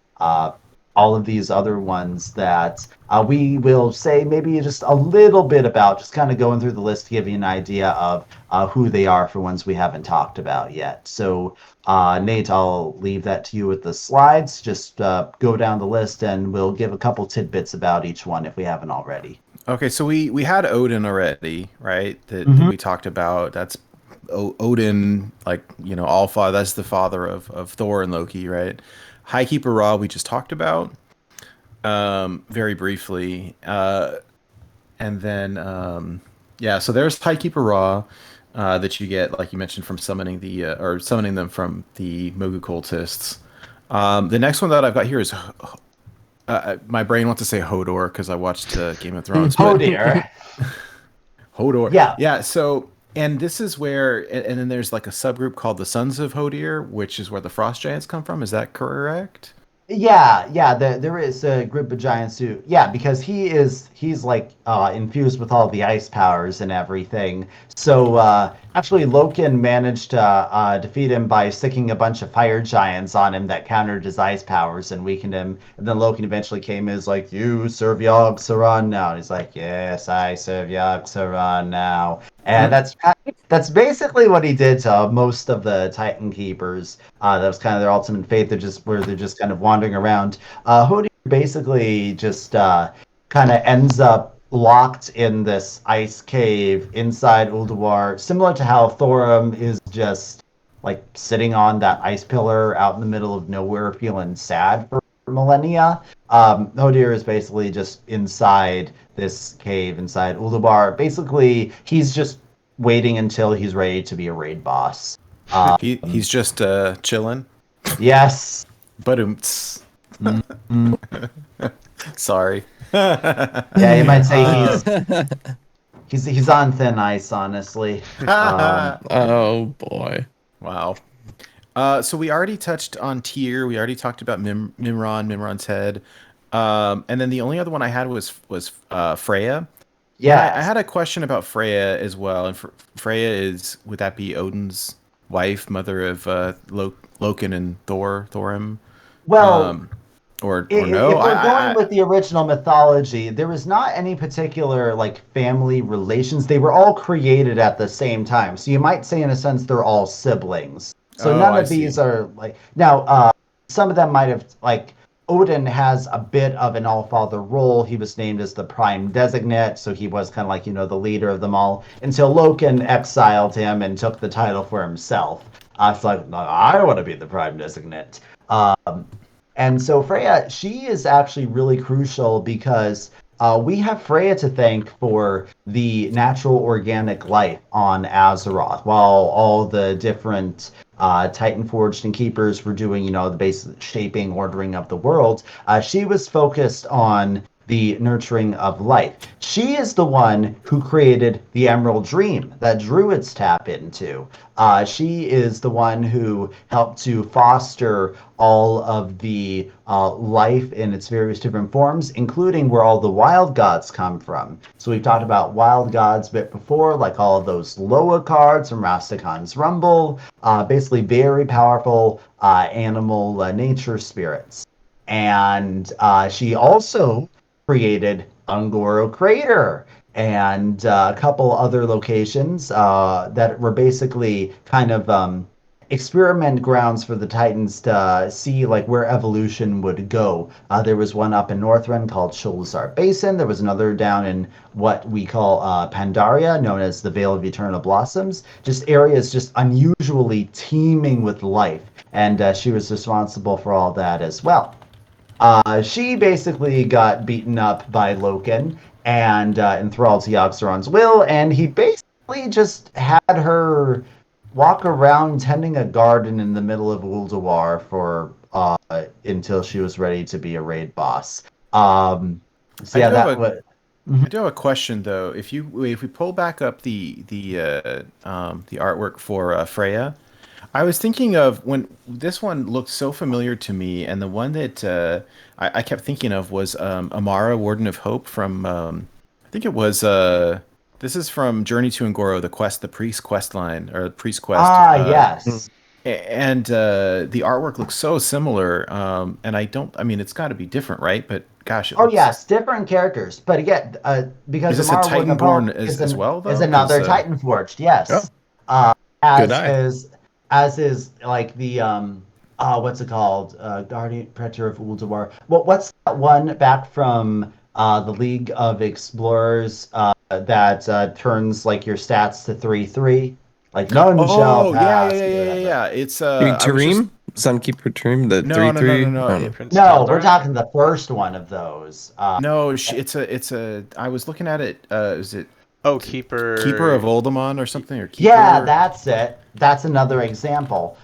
all of these other ones that we will say maybe just a little bit about, just kind of going through the list to give you an idea of who they are for ones we haven't talked about yet. So, Nate, I'll leave that to you with the slides. Just go down the list and we'll give a couple tidbits about each one if we haven't already. Okay, so we had Odyn already, right? That we talked about. That's Odyn, like, all father. That's the father of Thor and Loki, right? Highkeeper Ra we just talked about very briefly, and then so there's Highkeeper Ra that you get, like you mentioned, from summoning them from the Mogu Cultists. The next one that I've got here is my brain wants to say Hodir because I watched Game of Thrones. Hodir. Hodor. Yeah. So, and this is where, and then there's like a subgroup called the Sons of Hodir, which is where the Frost Giants come from. Is that correct? Yeah. There is a group of giants who, because he's like infused with all the ice powers and everything. So actually, Loken managed to defeat him by sticking a bunch of fire giants on him that countered his ice powers and weakened him. And then Loken eventually came in, is like, "You serve Yogg-Saron now." And he's like, "Yes, I serve Yogg-Saron now." And that's basically what he did to most of the Titan Keepers. That was kind of their ultimate fate. They're just kind of wandering around. Hodir basically just kind of ends up locked in this ice cave inside Ulduar, similar to how Thorim is just like sitting on that ice pillar out in the middle of nowhere, feeling sad for millennia. Hodir is basically just inside this cave inside Ulduar. Basically, he's just waiting until he's ready to be a raid boss. He's just chilling. Yes. But sorry. Yeah, you might say he's on thin ice, honestly. Oh boy. Wow. So we already touched on Tyr. We already talked about Mimron's head. And then the only other one I had was Freya. Yeah. I had a question about Freya as well. And Freya would that be Odin's wife, mother of Loken and Thorim? Well, or no? If we're going with the original mythology, there was not any particular like family relations. They were all created at the same time. So you might say, in a sense, they're all siblings. So none of these are like, now, some of them might have, like, Odyn has a bit of an all-father role. He was named as the prime designate, so he was kind of like, the leader of them all, until Loken exiled him and took the title for himself. It's like, no, I want to be the prime designate. And so Freya, she is actually really crucial because we have Freya to thank for the natural organic life on Azeroth, while all the different Titan Forged and Keepers were doing, the basic shaping, ordering of the world. She was focused on the nurturing of life. She is the one who created the Emerald Dream that Druids tap into. She is the one who helped to foster all of the life in its various different forms, including where all the wild gods come from. So we've talked about wild gods a bit before, like all of those Loa cards from Rastakhan's Rumble, basically very powerful animal nature spirits. And she also created Ungoro Crater and a couple other locations that were basically kind of experiment grounds for the Titans to see like where evolution would go. There was one up in Northrend called Sholazar Basin. There was another down in what we call Pandaria, known as the Vale of Eternal Blossoms. Just areas just unusually teeming with life. And she was responsible for all that as well. She basically got beaten up by Loken and enthralled to Yogg-Saron's will, and he basically just had her walk around tending a garden in the middle of Ulduar for until she was ready to be a raid boss. I do have a question though. If we pull back up the artwork for Freya, I was thinking of when this one looked so familiar to me, and the one that I kept thinking of was Amara, Warden of Hope from I think it was this is from Journey to Ungoro, the priest quest line or priest quest. Yes. And the artwork looks so similar, and I mean, it's got to be different, right? But gosh, yes, different characters. But again, because is this Amara a Titanborn as well, though? Is another Titan Forged, yes. Oh. As is like the what's it called? Guardian Protector of Ulduar. What's that one back from the League of Explorers that turns like your stats to 3/3? Like none shall pass. Yeah. It's Thorim? Sunkeeper Thorim, the 3/3? No, we're talking the first one of those. It's a. I was looking at it. Is it? Keeper of Oldemon or something, or Keeper? Yeah, that's it. That's another example.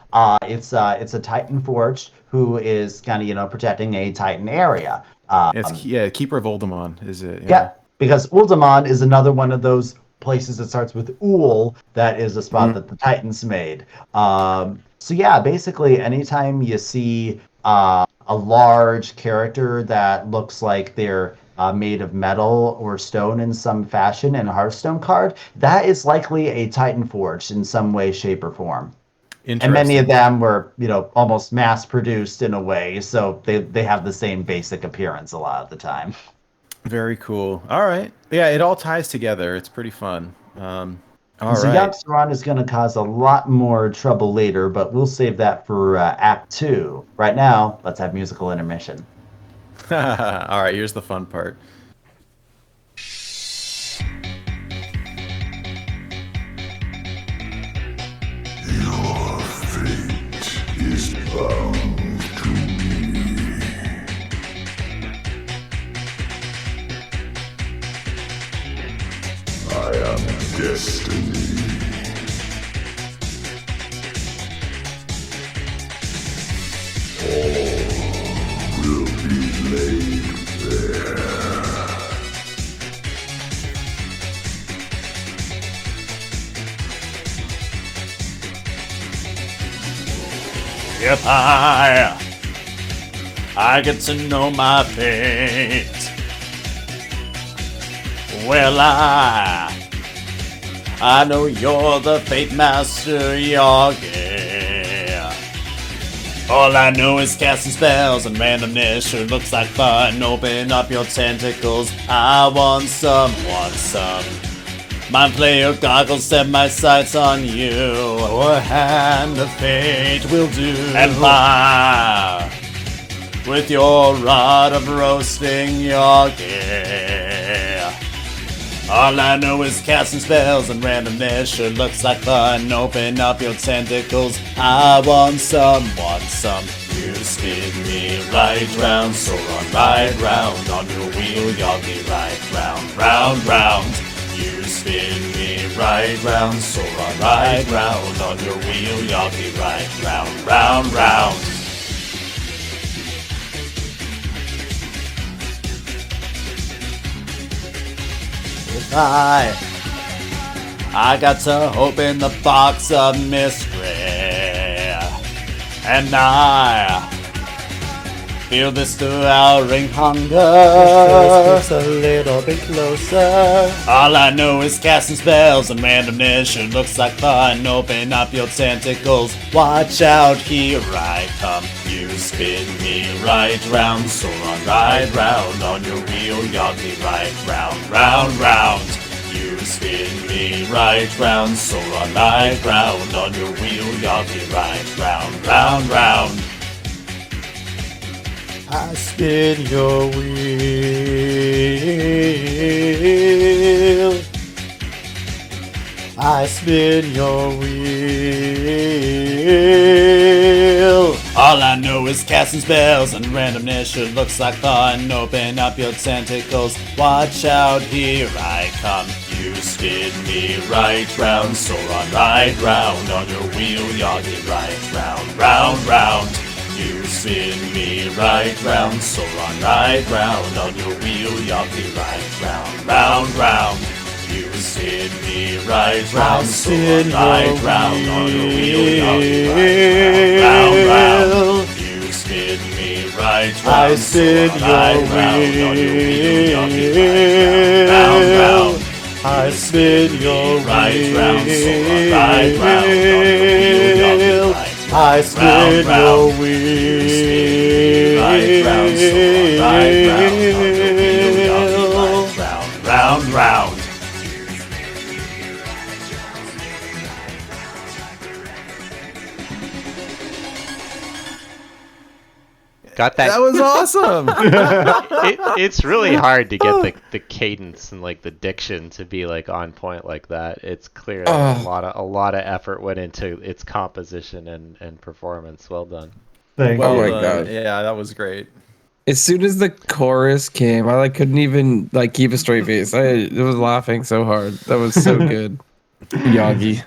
It's a Titan Forged who is kind of protecting a Titan area. Keeper of Oldemon is it? Yeah, because Ulduar is another one of those places that starts with Ul. That is a spot that the Titans made. So yeah, basically anytime you see a large character that looks like they're made of metal or stone in some fashion in a Hearthstone card, that is likely a Titan Forged in some way, shape, or form. And many of them were, almost mass-produced in a way, so they have the same basic appearance a lot of the time. Very cool. All right. Yeah, it all ties together. It's pretty fun. Yogg-Saron is going to cause a lot more trouble later, but we'll save that for Act 2. Right now, let's have musical intermission. All right, here's the fun part. Your fate is bound to me. I am destiny. All will be laid bare. If I get to know my fate, well, I know you're the Fate Master, Yogg. All I know is casting spells and randomness sure looks like fun. Open up your tentacles, I want some. Mind flayer goggles, set my sights on you. Or hand of fate will do. And fire with your rod of roasting Yogg. All I know is casting spells and randomness sure looks like fun. Open up your tentacles, I want some. You spin me right round, Sauron, right round on your wheel, Yogg, right round, round. You spin me right round, Sauron, right round on your wheel, Yogg, right round. I got to open the box of mystery, and I feel this devouring hunger. Just a little bit closer. All I know is casting spells and randomness sure looks like fun. Open up your tentacles, watch out, here I come. You spin me right round, Sauron, right round on your wheel, Yogg, right round. You spin me right round, Sauron, right round on your wheel, Yogg, right round. I spin your wheel. I spin your wheel. All I know is casting spells and randomness sure looks like fun. Open up your tentacles, watch out, here I come. You spin me right round, Sauron, right round on your wheel, Yogg, right round. You spin me right round, Sauron, right round on your wheel, Yogg, right round. You spin me right round, Sauron, right round on your wheel, Yogg, right round. You spin me right round, Sauron, right round on your wheel, Yogg, right round. I spin your right round, Sauron, right round on your wheel, Yogg, right. I spin your wheel. Right round, Sauron, right round on your wheel, Yogg, right round. Got that? That was awesome. It's really hard to get the cadence and like the diction to be like on point like that. It's clear that a lot of effort went into its composition and performance. Well done. Thank Oh you. my god. Yeah, that was great. As soon as the chorus came, I couldn't even keep a straight face. I was laughing so hard. That was so good. Yogg.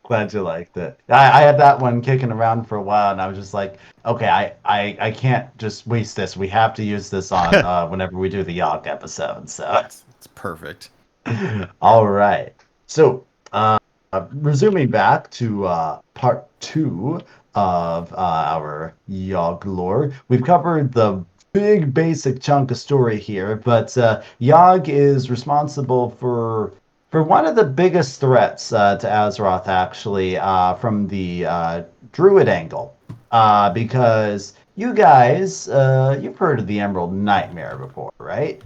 Glad you liked it. I had that one kicking around for a while, and I was just like, okay, I can't just waste this. We have to use this on whenever we do the Yogg episode. So It's perfect. all right. So resuming back to part 2 of our Yogg lore, we've covered the big basic chunk of story here, but Yogg is responsible for one of the biggest threats to Azeroth, actually, from the Druid angle. Because you guys, you've heard of the Emerald Nightmare before, right?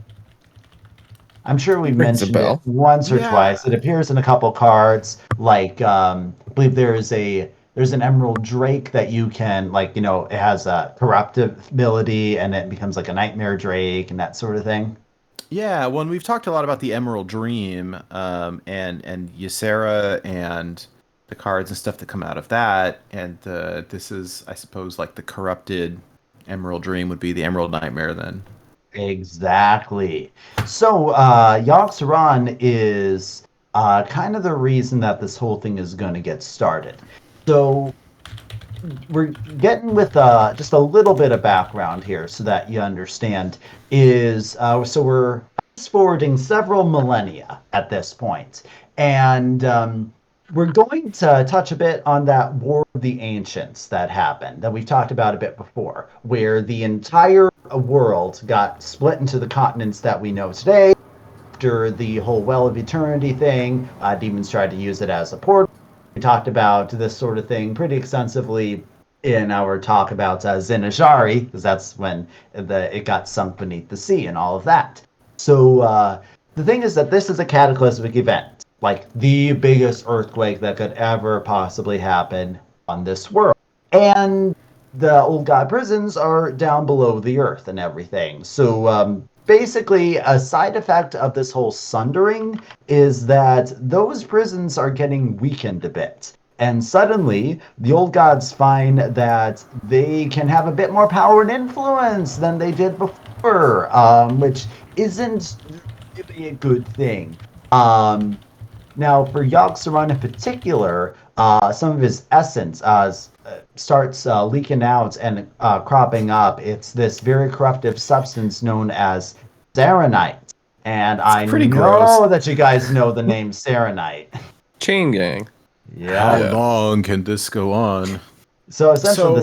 I'm sure we mentioned it once or twice. It appears in a couple cards. Like, I believe there's an Emerald Drake that you can, it has a corruptive ability, and it becomes like a Nightmare Drake and that sort of thing. Yeah, when we've talked a lot about the Emerald Dream, and Ysera and the cards and stuff that come out of that, and this is, I suppose, like the corrupted Emerald Dream would be the Emerald Nightmare then. Exactly. So Yogg-Saron is kind of the reason that this whole thing is going to get started. So we're getting with just a little bit of background here so that you understand. So we're fast-forwarding several millennia at this point, and we're going to touch a bit on that War of the Ancients that happened, that we've talked about a bit before, where the entire world got split into the continents that we know today. After the whole Well of Eternity thing, demons tried to use it as a portal. We talked about this sort of thing pretty extensively in our talk about Zinajari, because that's when it got sunk beneath the sea and all of that. So the thing is that this is a cataclysmic event, like the biggest earthquake that could ever possibly happen on this world. And the old god prisons are down below the earth and everything. So basically, a side effect of this whole sundering is that those prisons are getting weakened a bit. And suddenly, the old gods find that they can have a bit more power and influence than they did before, which isn't really a good thing. Now, for Yogg-Saron in particular, some of his essence starts leaking out and cropping up. It's this very corruptive substance known as Saronite. And I know gross. that you guys know the name Saronite. Chain gang. How long can this go on? So essentially,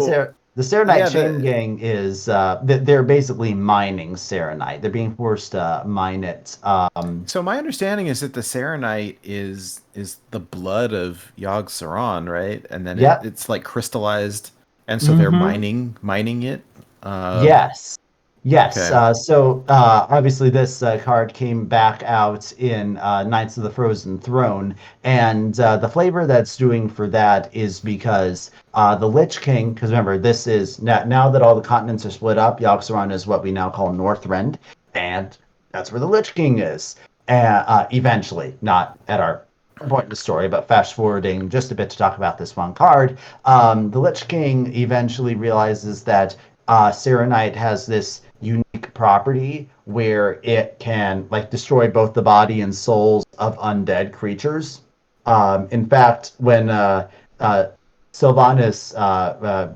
the Saronite yeah, chain gang is they're basically mining Saronite. They're being forced to mine it. So my understanding is that the Saronite is the blood of Yogg-Saron, right? And then it's like crystallized, and so they're mining it. Yes. Okay. So obviously this card came back out in Knights of the Frozen Throne, and the flavor that's doing for that is because the Lich King, because remember, this is, now that all the continents are split up, Yogg-Saron is what we now call Northrend, and that's where the Lich King is. Eventually, not at our point in the story, but fast forwarding just a bit to talk about this one card, the Lich King eventually realizes that Saronite has this unique property where it can like destroy both the body and souls of undead creatures. In fact, when Sylvanas,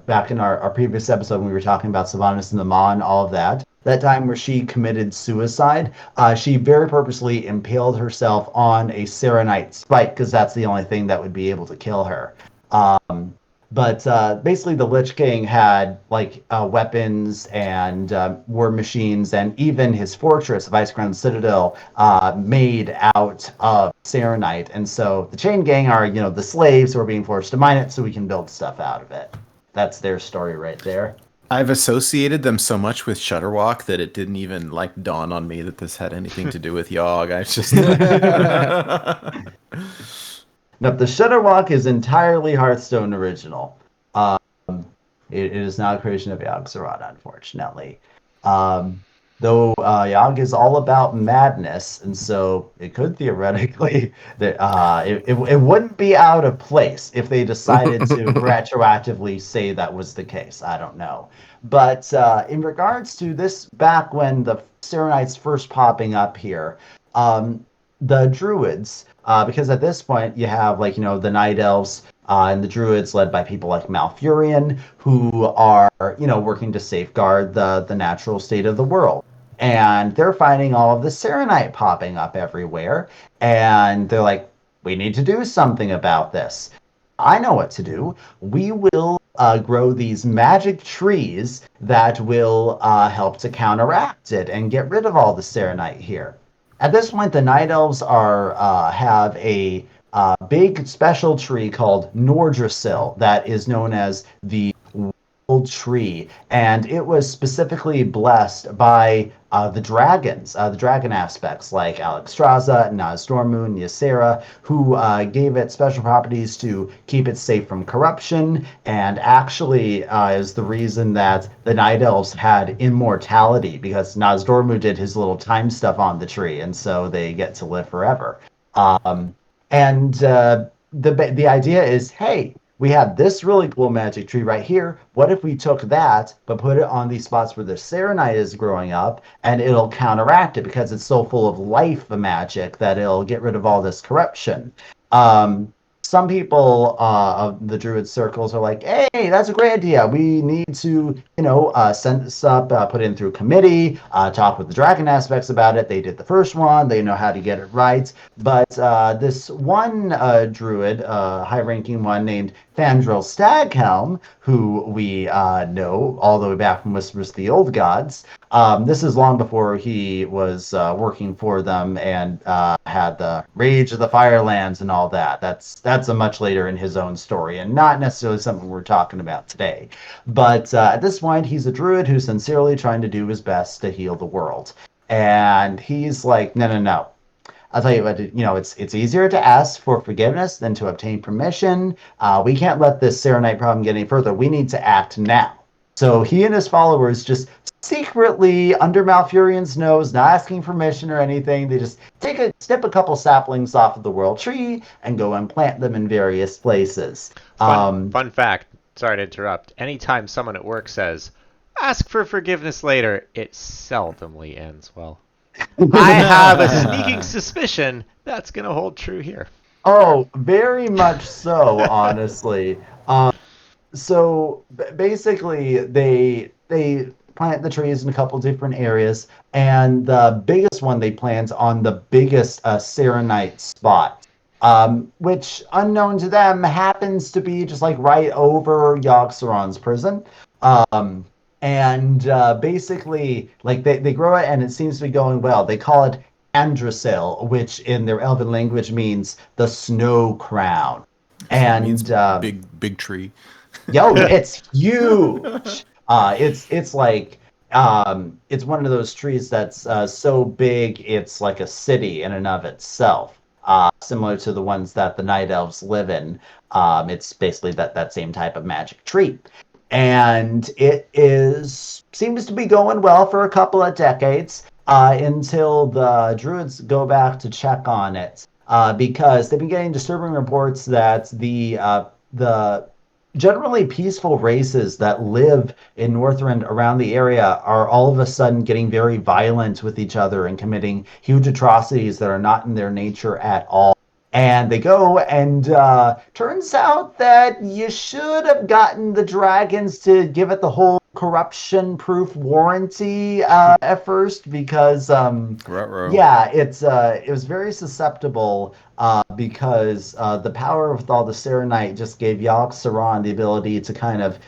back in our previous episode when we were talking about Sylvanas and the Maw and all of that time where she committed suicide, she very purposely impaled herself on a Saronite spike because that's the only thing that would be able to kill her. But basically, the Lich King had like weapons and war machines, and even his fortress of Icecrown Citadel made out of Saronite. And so the Chain Gang are, the slaves who are being forced to mine it, so we can build stuff out of it. That's their story right there. I've associated them so much with Shutterwalk that it didn't even like dawn on me that this had anything to do with Yogg. I just. Now, the Shutterwalk is entirely Hearthstone original. It is not a creation of Yogg-Saron, unfortunately. Though Yogg is all about madness, and so it could theoretically, it wouldn't be out of place if they decided to retroactively say that was the case. I don't know. But in regards to this, back when the Saronites first popping up here, the Druids, because at this point you have the Night Elves and the Druids led by people like Malfurion, who are working to safeguard the natural state of the world. And they're finding all of the Saronite popping up everywhere, and they're like, we need to do something about this. I know what to do. We will grow these magic trees that will help to counteract it and get rid of all the Saronite here. At this point, the Night Elves have a big special tree called Vordrassil that is known as the World Tree, and it was specifically blessed by the dragons, the dragon aspects like Alexstrasza, Nazdormu, and Ysera, who gave it special properties to keep it safe from corruption, and actually is the reason that the Night Elves had immortality, because Nazdormu did his little time stuff on the tree, and so they get to live forever. And the idea is, hey, we have this really cool magic tree right here. What if we took that, but put it on these spots where the Saronite is growing up, and it'll counteract it because it's so full of life magic that it'll get rid of all this corruption. Some people of the Druid circles are like, hey, that's a great idea. We need to, send this up, put it in through committee, talk with the dragon aspects about it. They did the first one. They know how to get it right. But this one Druid, high-ranking one named Fandral Staghelm, who we know all the way back from Whispers of the Old Gods, this is long before he was working for them and had the Rage of the Firelands and all that. That's a much later in his own story and not necessarily something we're talking about today. But at this point, he's a druid who's sincerely trying to do his best to heal the world. And he's like, no. I'll tell you what, it's easier to ask for forgiveness than to obtain permission. We can't let this Saronite problem get any further. We need to act now. So he and his followers just secretly, under Malfurion's nose, not asking permission or anything, they just snip a couple saplings off of the world tree and go and plant them in various places. Fun fact, sorry to interrupt. Anytime someone at work says, ask for forgiveness later, it seldomly ends well. I have a sneaking suspicion that's going to hold true here. Oh, very much so, honestly. So basically, they plant the trees in a couple different areas, and the biggest one they plant on the biggest Saronite spot, which, unknown to them, happens to be just like right over Yogg-Saron's prison. And basically, like they grow it, and it seems to be going well. They call it Andrasil, which in their Elven language means the snow crown. And means big tree. Yo, it's huge. It's like it's one of those trees that's so big it's like a city in and of itself. Similar to the ones that the night elves live in. It's basically that same type of magic tree. And it seems to be going well for a couple of decades until the druids go back to check on it because they've been getting disturbing reports that the generally peaceful races that live in Northrend around the area are all of a sudden getting very violent with each other and committing huge atrocities that are not in their nature at all. And they go, and turns out that you should have gotten the dragons to give it the whole corruption-proof warranty at first, because yeah, it was very susceptible because the power of all the Saronite just gave Yogg-Saron the ability to kind of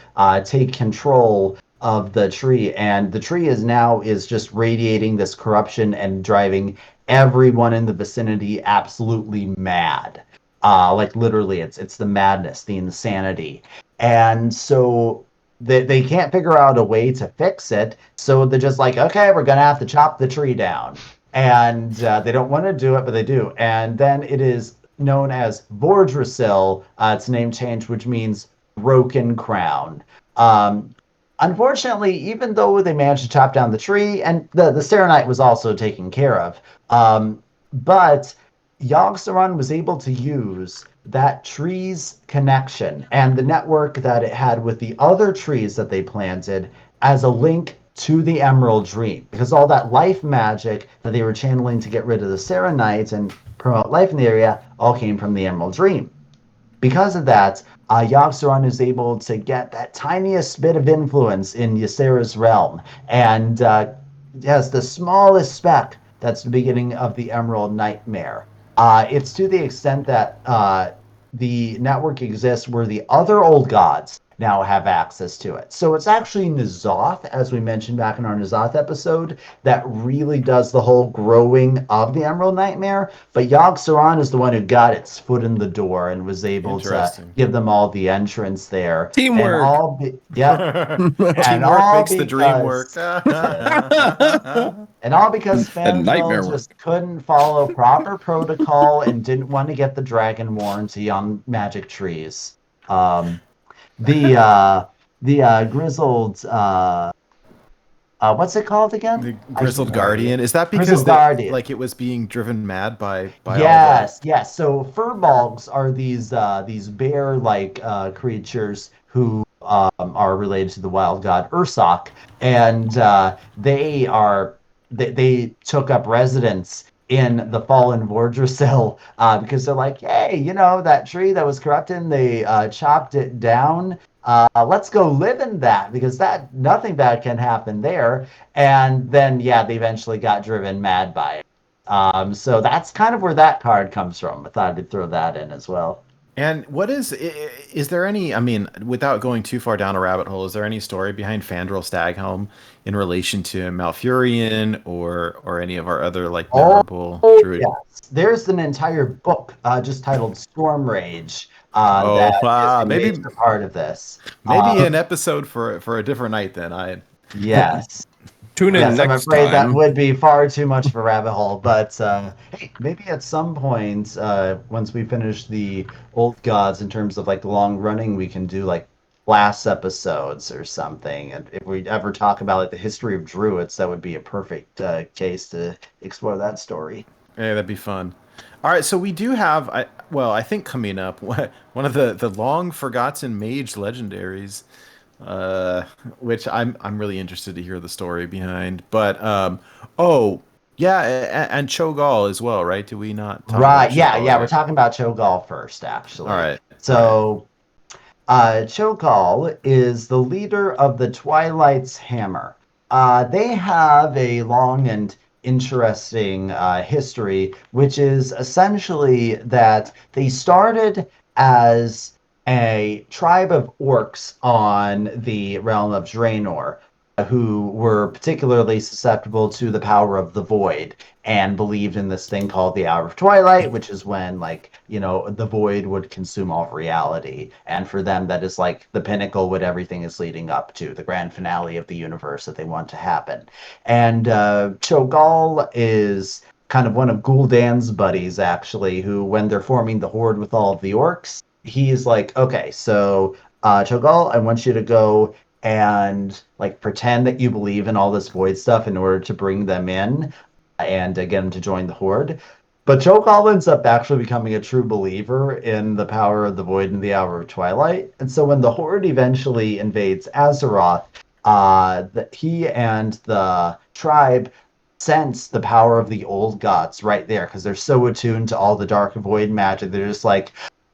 take control of the tree, and the tree is just radiating this corruption and driving everyone in the vicinity absolutely mad. Like literally, it's the madness, the insanity. And so they can't figure out a way to fix it. So they're just like, okay, we're gonna have to chop the tree down. And they don't want to do it, but they do. And then it is known as Vordrassil. It's a name change, which means broken crown. Unfortunately, even though they managed to chop down the tree, and the Saronite was also taken care of, but Yogg-Saron was able to use that tree's connection and the network that it had with the other trees that they planted as a link to the Emerald Dream, because all that life magic that they were channeling to get rid of the Saronite and promote life in the area all came from the Emerald Dream. Because of that, Yogg-Saron is able to get that tiniest bit of influence in Ysera's realm, and has the smallest speck that's the beginning of the Emerald Nightmare. It's to the extent that the network exists where the other old gods now have access to it. So it's actually N'Zoth, as we mentioned back in our N'Zoth episode, that really does the whole growing of the Emerald Nightmare. But Yogg-Saron is the one who got its foot in the door and was able to give them all the entrance there. Teamwork. Teamwork makes the dream work. And all because Fandral just couldn't follow proper protocol and didn't want to get the dragon warranty on magic trees. The grizzled what's it called again? The grizzled guardian. Is that because it was being driven mad by yes. So furbolgs are these bear-like creatures who are related to the wild god Ursoc, and they took up residence in the fallen Vordrassil because they're like, hey, that tree that was corrupted, they chopped it down. Let's go live in that, because nothing bad can happen there. And then, they eventually got driven mad by it. So that's kind of where that card comes from. I thought I'd throw that in as well. And what is there any, without going too far down a rabbit hole, is there any story behind Fandral Staghelm in relation to Malfurion or any of our other memorable druid? Yes. There's an entire book just titled Storm Rage. Maybe a part of this. Maybe an episode for a different night then. Yes. Tune in next time. I'm afraid that would be far too much of a rabbit hole, but hey, maybe at some point, once we finish the old gods in terms of the long running, we can do last episodes or something. And if we ever talk about like the history of druids, that would be a perfect case to explore that story. Yeah, that'd be fun. All right, so we do have, I think coming up, one of the long forgotten mage legendaries, which I'm really interested to hear the story behind. But oh yeah, and Cho'Gall as well, right? Do we not talk about Right, yeah, Cho'Gall yeah, we're yet? talking about Cho'Gall first, actually. All right. So, Cho'Gall is the leader of the Twilight's Hammer. They have a long and interesting history, which is essentially that they started as a tribe of orcs on the realm of Draenor, who were particularly susceptible to the power of the void and believed in this thing called the hour of twilight, which is when the void would consume all of reality, and for them that is like the pinnacle, what everything is leading up to, the grand finale of the universe that they want to happen. And Cho'Gall is kind of one of Gul'dan's buddies, actually, who, when they're forming the horde with all of the orcs, he's like, okay, so Cho'Gall, I want you to go and like pretend that you believe in all this void stuff in order to bring them in and get them to join the horde. But Cho'Gall ends up actually becoming a true believer in the power of the void and the hour of twilight. And so when the horde eventually invades Azeroth, he and the tribe sense the power of the old gods right there, because they're so attuned to all the dark void magic. They're just like,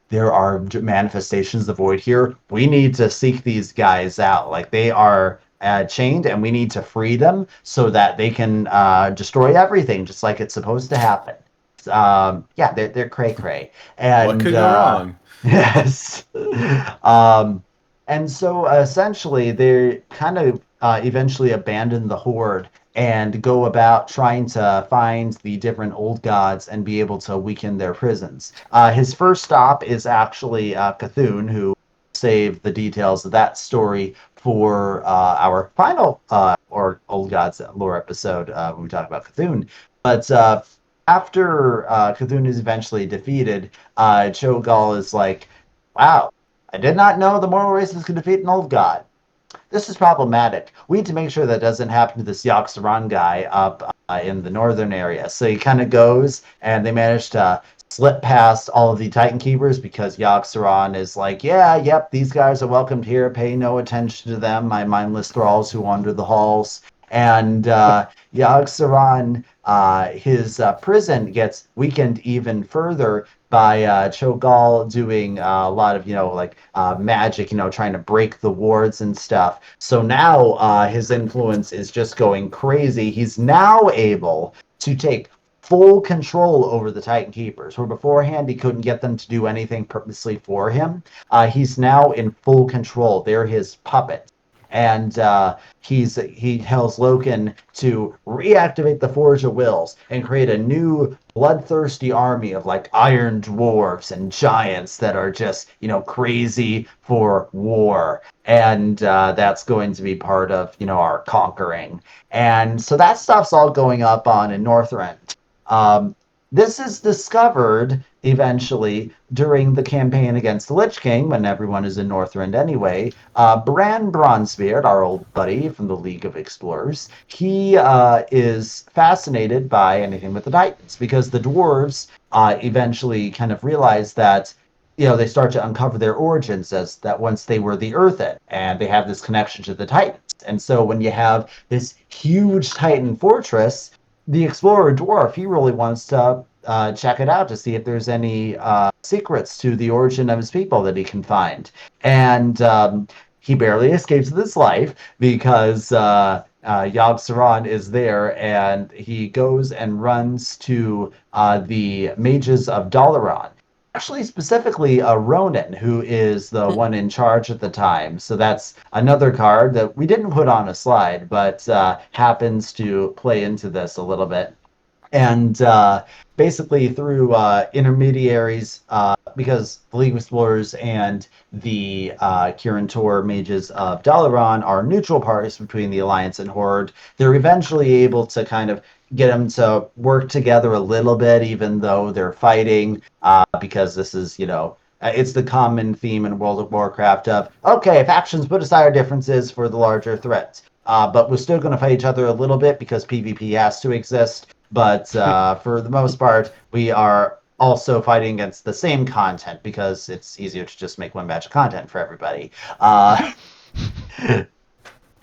there are manifestations of the void here. We need to seek these guys out. Like, they are chained, and we need to free them so that they can destroy everything, just like it's supposed to happen. Yeah, they're cray cray. And What could go wrong? Yes. And so essentially, they kind of eventually abandon the horde and go about trying to find the different old gods and be able to weaken their prisons. His first stop is actually Cthulhu, who saved the details of that story for our final or Old Gods lore episode when we talk about Cthulhu. But after Cthulhu is eventually defeated, Cho'Gall is like, wow, I did not know the mortal races could defeat an old god. This is problematic. We need to make sure that doesn't happen to this Yogg-Saron guy up in the northern area. So he kind of goes, and they manage to slip past all of the Titan Keepers because Yogg-Saron is like, yeah, yep, these guys are welcomed here. Pay no attention to them, my mindless thralls who wander the halls. And Yogg-Saron, his prison gets weakened even further by Cho'Gall doing a lot of, magic, trying to break the wards and stuff. So now his influence is just going crazy. He's now able to take full control over the Titan Keepers, where beforehand he couldn't get them to do anything purposely for him. He's now in full control. They're his puppets. And he tells Loken to reactivate the Forge of Wills and create a new bloodthirsty army of like iron dwarves and giants that are just, crazy for war. And that's going to be part of, our conquering. And so that stuff's all going up on in Northrend. This is discovered eventually during the campaign against the Lich King, when everyone is in Northrend anyway. Brann Bronzebeard, our old buddy from the League of Explorers, he is fascinated by anything with the Titans, because the dwarves eventually kind of realize that they start to uncover their origins as that once they were the Earthen, and they have this connection to the Titans. And so when you have this huge Titan fortress, the explorer dwarf, he really wants to check it out to see if there's any secrets to the origin of his people that he can find. And he barely escapes with his life because Yogg-Saron is there, and he goes and runs to the mages of Dalaran. Actually, specifically Ronan, who is the one in charge at the time. So that's another card that we didn't put on a slide, but happens to play into this a little bit. And basically through intermediaries, because the League of Explorers and the Kirin Tor mages of Dalaran are neutral parties between the Alliance and Horde, they're eventually able to kind of get them to work together a little bit, even though they're fighting, because this is, it's the common theme in World of Warcraft of, okay, factions put aside our differences for the larger threats. But we're still going to fight each other a little bit because PvP has to exist. But for the most part, we are also fighting against the same content because it's easier to just make one batch of content for everybody.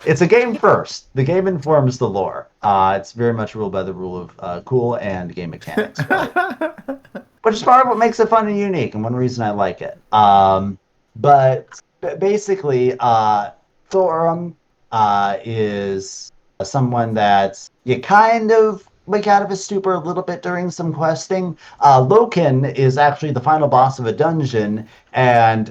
It's a game first. The game informs the lore. It's very much ruled by the rule of cool and game mechanics. Which is part of what makes it fun and unique, and one reason I like it. But basically, Thorim is someone that you kind of wake out of his stupor a little bit during some questing. Loken is actually the final boss of a dungeon, and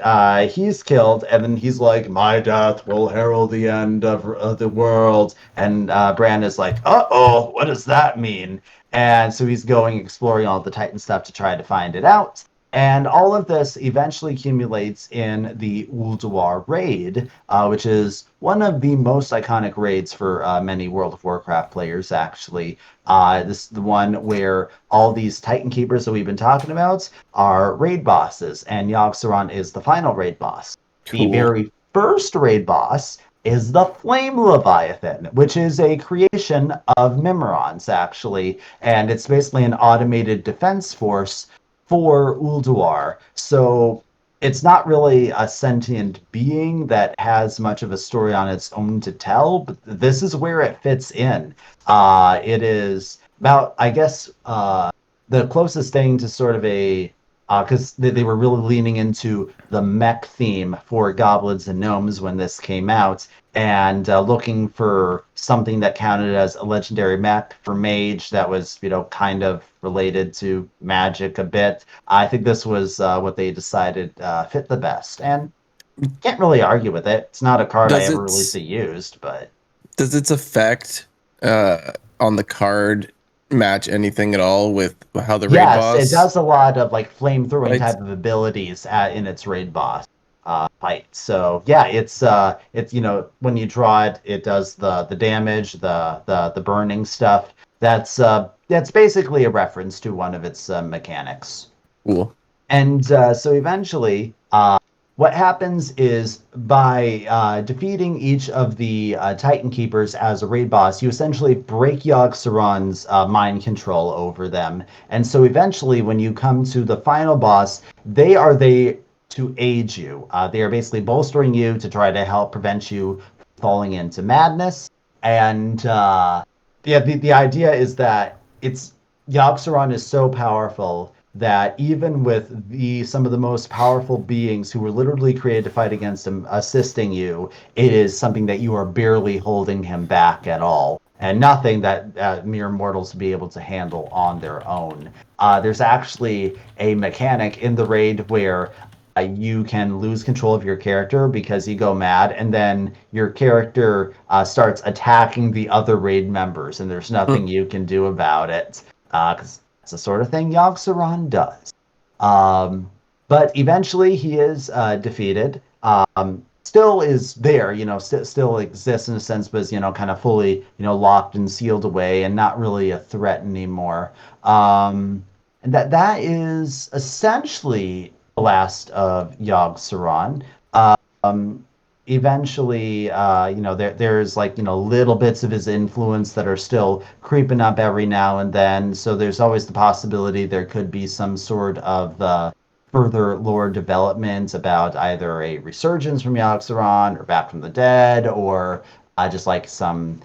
he's killed, and then he's like, my death will herald the end of the world. And Brann is like, uh-oh, what does that mean? And so he's going exploring all the Titan stuff to try to find it out. And all of this eventually accumulates in the Ulduar raid, which is one of the most iconic raids for many World of Warcraft players, actually. This is the one where all these Titan Keepers that we've been talking about are raid bosses, and Yogg-Saron is the final raid boss. Cool. The very first raid boss is the Flame Leviathan, which is a creation of Mimron's, actually. And it's basically an automated defense force for Ulduar. So it's not really a sentient being that has much of a story on its own to tell, but this is where it fits in. It is about, I guess, the closest thing to sort of a... because they were really leaning into the mech theme for goblins and gnomes when this came out, and looking for something that counted as a legendary mech for mage that was, kind of related to magic a bit. I think this was what they decided fit the best, and can't really argue with it. It's not a card I ever really see used, but... Does its effect on the card match anything at all with how the raid boss? Yes, it does a lot of like flamethrowing type of abilities in its raid boss fight. So yeah, it's when you draw it, it does the damage, the burning stuff. That's basically a reference to one of its mechanics. Cool. And so eventually, what happens is by defeating each of the Titan Keepers as a raid boss, you essentially break Yogg-Saron's mind control over them. And so eventually, when you come to the final boss, they are there to aid you. They are basically bolstering you to try to help prevent you falling into madness. And the idea is that Yogg-Saron is so powerful that even with some of the most powerful beings who were literally created to fight against him assisting you, it is something that you are barely holding him back at all, and nothing that mere mortals would be able to handle on their own. There's actually a mechanic in the raid where you can lose control of your character because you go mad, and then your character starts attacking the other raid members, and there's nothing you can do about it. Because it's the sort of thing Yogg-Saron does. But eventually he is defeated. Still is there, still exists in a sense, but is, kind of fully, locked and sealed away and not really a threat anymore. And that is essentially the last of Yogg-Saron. Eventually, there's little bits of his influence that are still creeping up every now and then. So there's always the possibility there could be some sort of further lore development about either a resurgence from Yogg-Saron or back from the dead, or just some,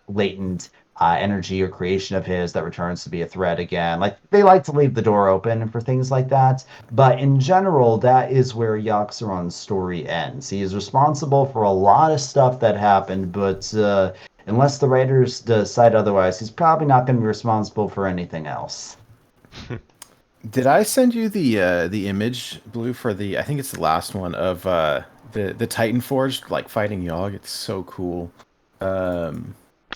latent energy or creation of his that returns to be a threat again. They like to leave the door open for things like that, but in general, that is where Yogg-Saron's story ends. He is responsible for a lot of stuff that happened, but unless the writers decide otherwise, he's probably not going to be responsible for anything else. Did I send you the image, Blue, for I think it's the last one of the Titan Forged fighting Yogg? It's so cool.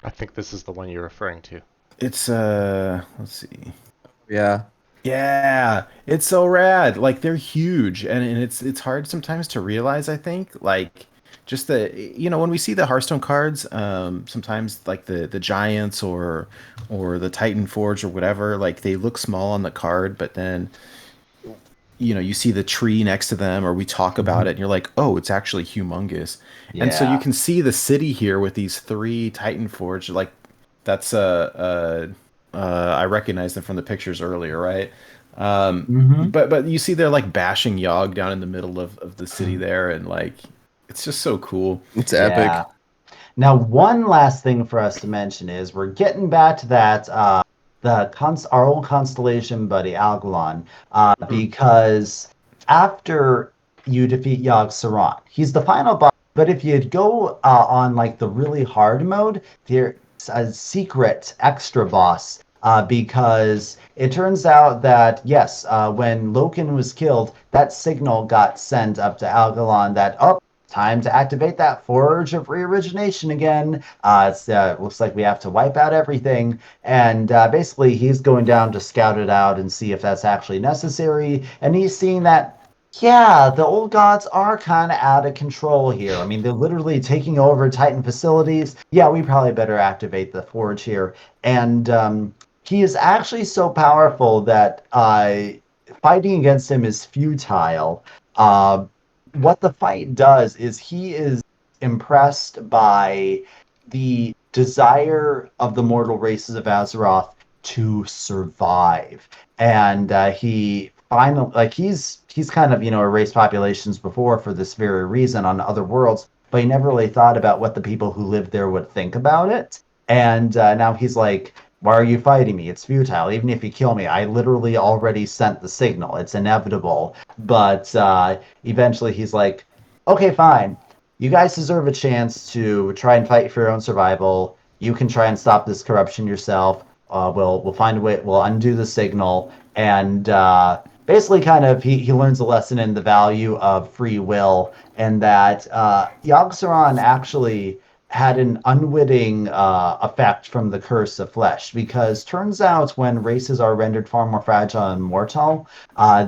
I think this is the one you're referring to. It's let's see. Yeah. Yeah, it's so rad. They're huge, and it's hard sometimes to realize, I think. Just when we see the Hearthstone cards, sometimes the giants or the Titan Forge or whatever, they look small on the card, but then you see the tree next to them, or we talk about it, and you're like, oh, it's actually humongous. And so Yeah. you can see the city here with these 3 Titan Forge. Like, that's I recognize them from the pictures earlier, right? But you see they're like bashing Yogg down in the middle of the city there, and like it's just so cool. It's epic. Yeah. Now, one last thing for us to mention is we're getting back to that our old constellation buddy Algalon, because after you defeat Yogg-Saron, he's the final boss. But if you go on like the really hard mode, there's a secret extra boss. Because it turns out that, yes, when Loken was killed, that signal got sent up to Algalon that, time to activate that Forge of Reorigination again. It looks like we have to wipe out everything. And basically, he's going down to scout it out and see if that's actually necessary. And he's seeing that, yeah, the old gods are kind of out of control here. I mean, they're literally taking over Titan facilities. Yeah, we probably better activate the Forge here. And he is actually so powerful that fighting against him is futile. What the fight does is he is impressed by the desire of the mortal races of Azeroth to survive. And he finally, like, he's kind of, erased populations before for this very reason on other worlds, but he never really thought about what the people who lived there would think about it. And now he's like, why are you fighting me? It's futile. Even if you kill me, I literally already sent the signal. It's inevitable. But eventually he's like, okay, fine. You guys deserve a chance to try and fight for your own survival. You can try and stop this corruption yourself. We'll find a way. We'll undo the signal. And basically kind of he learns a lesson in the value of free will, and that Yogg-Saron actually had an unwitting effect from the curse of flesh, because turns out when races are rendered far more fragile and mortal,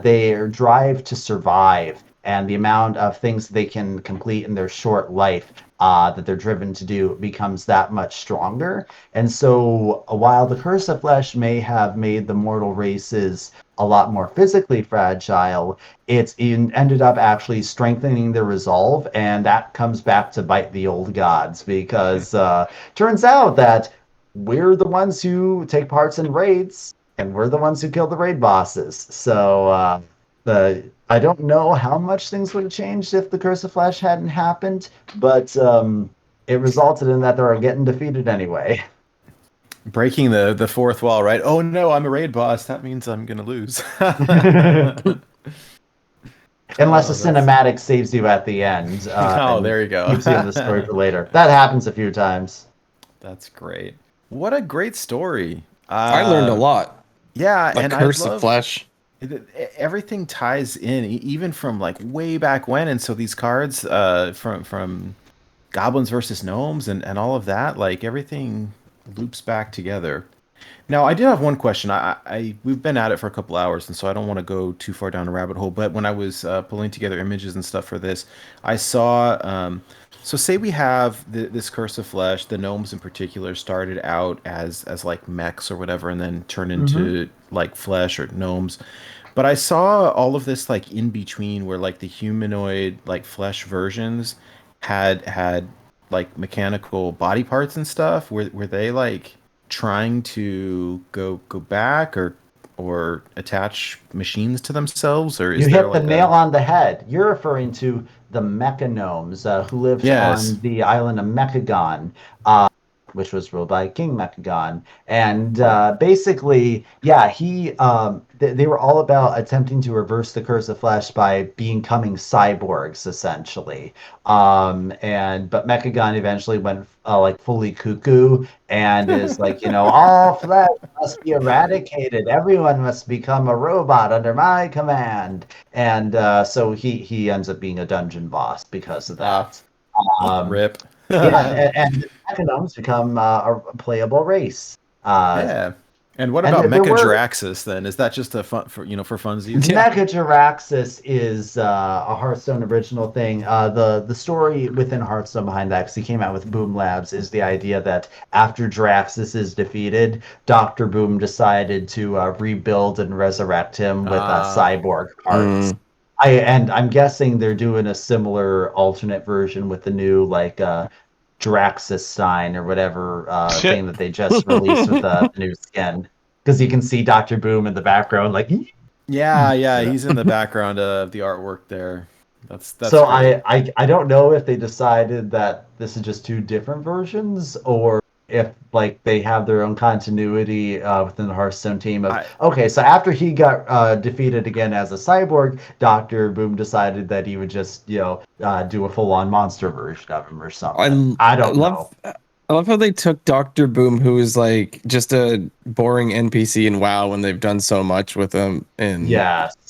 their drive to survive and the amount of things they can complete in their short life that they're driven to do becomes that much stronger. And so while the curse of flesh may have made the mortal races a lot more physically fragile, it's ended up actually strengthening their resolve, and that comes back to bite the old gods, because turns out that we're the ones who take parts in raids, and we're the ones who kill the raid bosses. So I don't know how much things would have changed if the Curse of Flesh hadn't happened, but it resulted in that they're getting defeated anyway. Breaking the fourth wall, right? Oh no, I'm a raid boss. That means I'm gonna lose. Unless a cinematic saves you at the end. There you go. Keeps you in the story for later. That happens a few times. That's great. What a great story. I learned a lot. Yeah, The Curse of Flesh. Everything ties in, even from like way back when, and so these cards from goblins versus gnomes and all of that, like everything loops back together. Now, I did have one question. We've been at it for a couple hours, and so I don't want to go too far down a rabbit hole. But when I was pulling together images and stuff for this, I saw. So say we have this Curse of Flesh. The gnomes in particular started out as like mechs or whatever, and then turned into like flesh or gnomes. But I saw all of this like in between, where like the humanoid like flesh versions had like mechanical body parts and stuff. Were they like trying to go back or attach machines to themselves, or is you there hit like the nail on the head? You're referring to the mecha gnomes who lived on the island of Mechagon, which was ruled by King Mechagon. And basically, yeah, they were all about attempting to reverse the Curse of Flesh by becoming cyborgs, essentially. But Mechagon eventually went like fully cuckoo and is like, all flesh must be eradicated. Everyone must become a robot under my command. And so he ends up being a dungeon boss because of that. Rip. Yeah, and the Mechagnomes become a playable race. Yeah. And what And about there were- Mecha then? Is that just a fun for funsies? Mecha is a Hearthstone original thing. The story within Hearthstone behind that, because he came out with Boom Labs, is the idea that after Jiraxis is defeated, Dr. Boom decided to rebuild and resurrect him with cyborg parts. I'm guessing they're doing a similar alternate version with the new Jiraxis Stein or whatever thing that they just released with the new skin. Because you can see Dr. Boom in the background, Yeah, he's in the background of the artwork there. That's so great. I don't know if they decided that this is just two different versions, or if they have their own continuity within the Hearthstone team okay, so after he got defeated again as a cyborg, Dr. Boom decided that he would just do a full-on monster version of him or something. I don't know. I love how they took Dr. Boom, who is just a boring NPC in WoW, when they've done so much with him in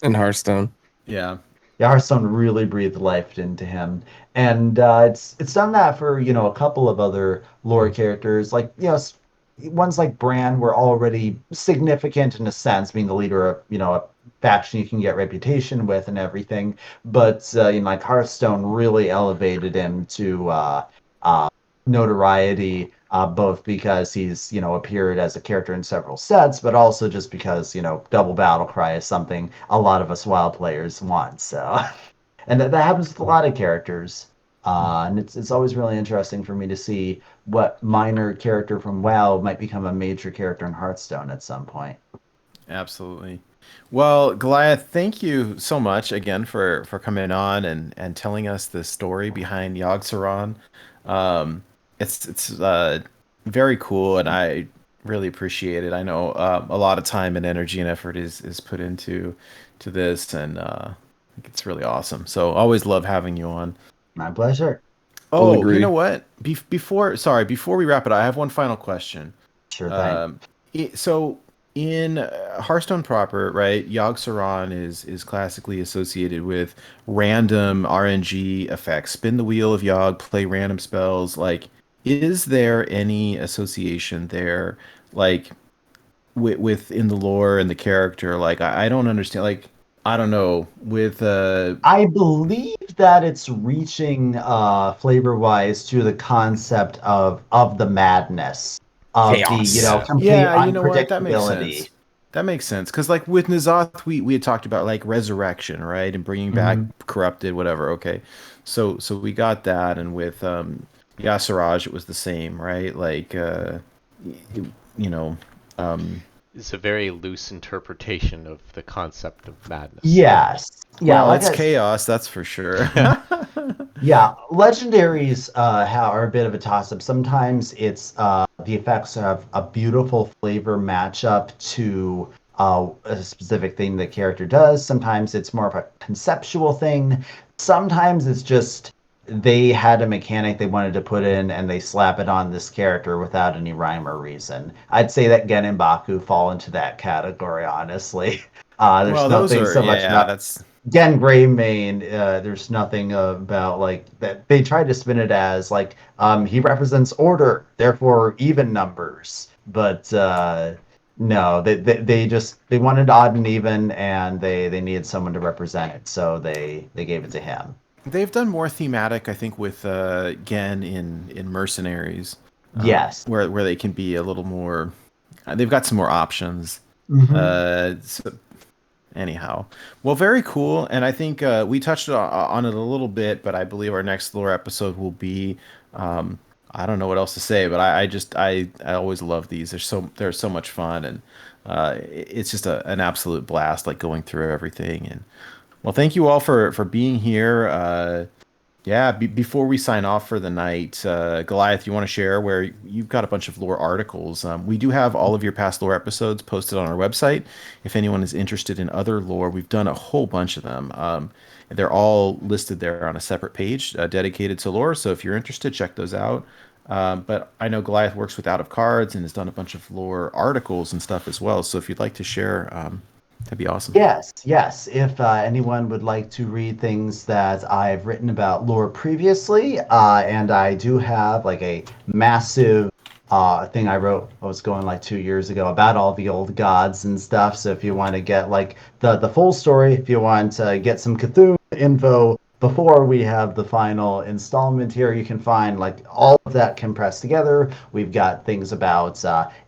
Hearthstone. Yeah. Hearthstone really breathed life into him, and it's done that for a couple of other lore characters, ones like Brann were already significant in a sense, being the leader of a faction you can get reputation with and everything, but Hearthstone really elevated him to notoriety, both because he's appeared as a character in several sets, but also just because double battle cry is something a lot of us WoW players want. So, and that happens with a lot of characters, and it's always really interesting for me to see what minor character from WoW might become a major character in Hearthstone at some point. Absolutely. Well, Goliath, thank you so much again for coming on and telling us the story behind Yogg-Saron. It's very cool, and I really appreciate it. I know a lot of time and energy and effort is put into this, and I think it's really awesome. So always love having you on. My pleasure. Oh, you know what? Before we wrap it up, I have one final question. Sure thing. So in Hearthstone proper, right, Yogg-Saron is classically associated with random RNG effects. Spin the wheel of Yogg, play random spells. Is there any association there, within the lore and the character? I don't understand. I don't know. I believe that it's reaching flavor-wise to the concept of the madness. Of chaos. The complete what? That makes sense. That makes sense, because with N'Zoth, we had talked about resurrection, right, and bringing back corrupted, whatever. Okay, so we got that, and with Yasiraj, it was the same, right? It's a very loose interpretation of the concept of madness. Yes. Yeah, well, it's chaos, that's for sure. Yeah, legendaries are a bit of a toss-up. Sometimes it's the effects have a beautiful flavor matchup to a specific thing the character does. Sometimes it's more of a conceptual thing. Sometimes it's just they had a mechanic they wanted to put in and they slap it on this character without any rhyme or reason. I'd say that Gen and Baku fall into that category, honestly. There's nothing so much about Gen Greymane. There's nothing about that. They tried to spin it as he represents order, therefore even numbers. But no, they wanted odd and even, and they needed someone to represent it, so they gave it to him. They've done more thematic, I think, with Gen in Mercenaries. Yes, where they can be a little more. They've got some more options. So, anyhow, well, very cool, and I think we touched on it a little bit, but I believe our next lore episode will be. I don't know what else to say, but I always love these. They're so much fun, and it's just an absolute blast, going through everything. And well, thank you all for being here. Before we sign off for the night, Goliath, you want to share where you've got a bunch of lore articles? We do have all of your past lore episodes posted on our website. If anyone is interested in other lore, we've done a whole bunch of them. They're all listed there on a separate page dedicated to lore. So if you're interested, check those out. But I know Goliath works with Out of Cards and has done a bunch of lore articles and stuff as well. So if you'd like to share, that'd be awesome. Yes. If anyone would like to read things that I've written about lore previously, and I do have a massive thing I wrote, I was going like 2 years ago, about all the old gods and stuff. So if you want to get like the full story, if you want to get some Cthulhu info before we have the final installment here, you can find like all of that compressed together. We've got things about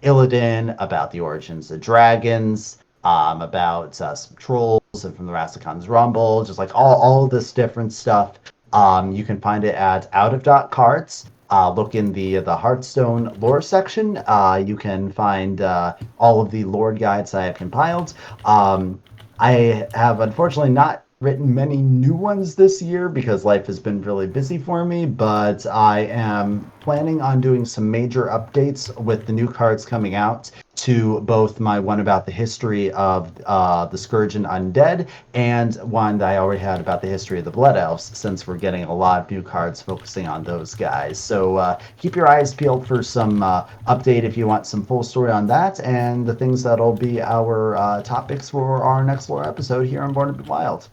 Illidan, about the origins of dragons, about some trolls and from the Rasticon's Rumble, just like all this different stuff. You can find it at Out of Dot Cards. Look in the Hearthstone lore section. You can find all of the lore guides I have compiled. I have unfortunately not written many new ones this year because life has been really busy for me, but I am planning on doing some major updates with the new cards coming out to both my one about the history of the Scourge and Undead and one that I already had about the history of the Blood Elves, since we're getting a lot of new cards focusing on those guys. So keep your eyes peeled for some update if you want some full story on that and the things that'll be our topics for our next lore episode here on Born to Be Wild.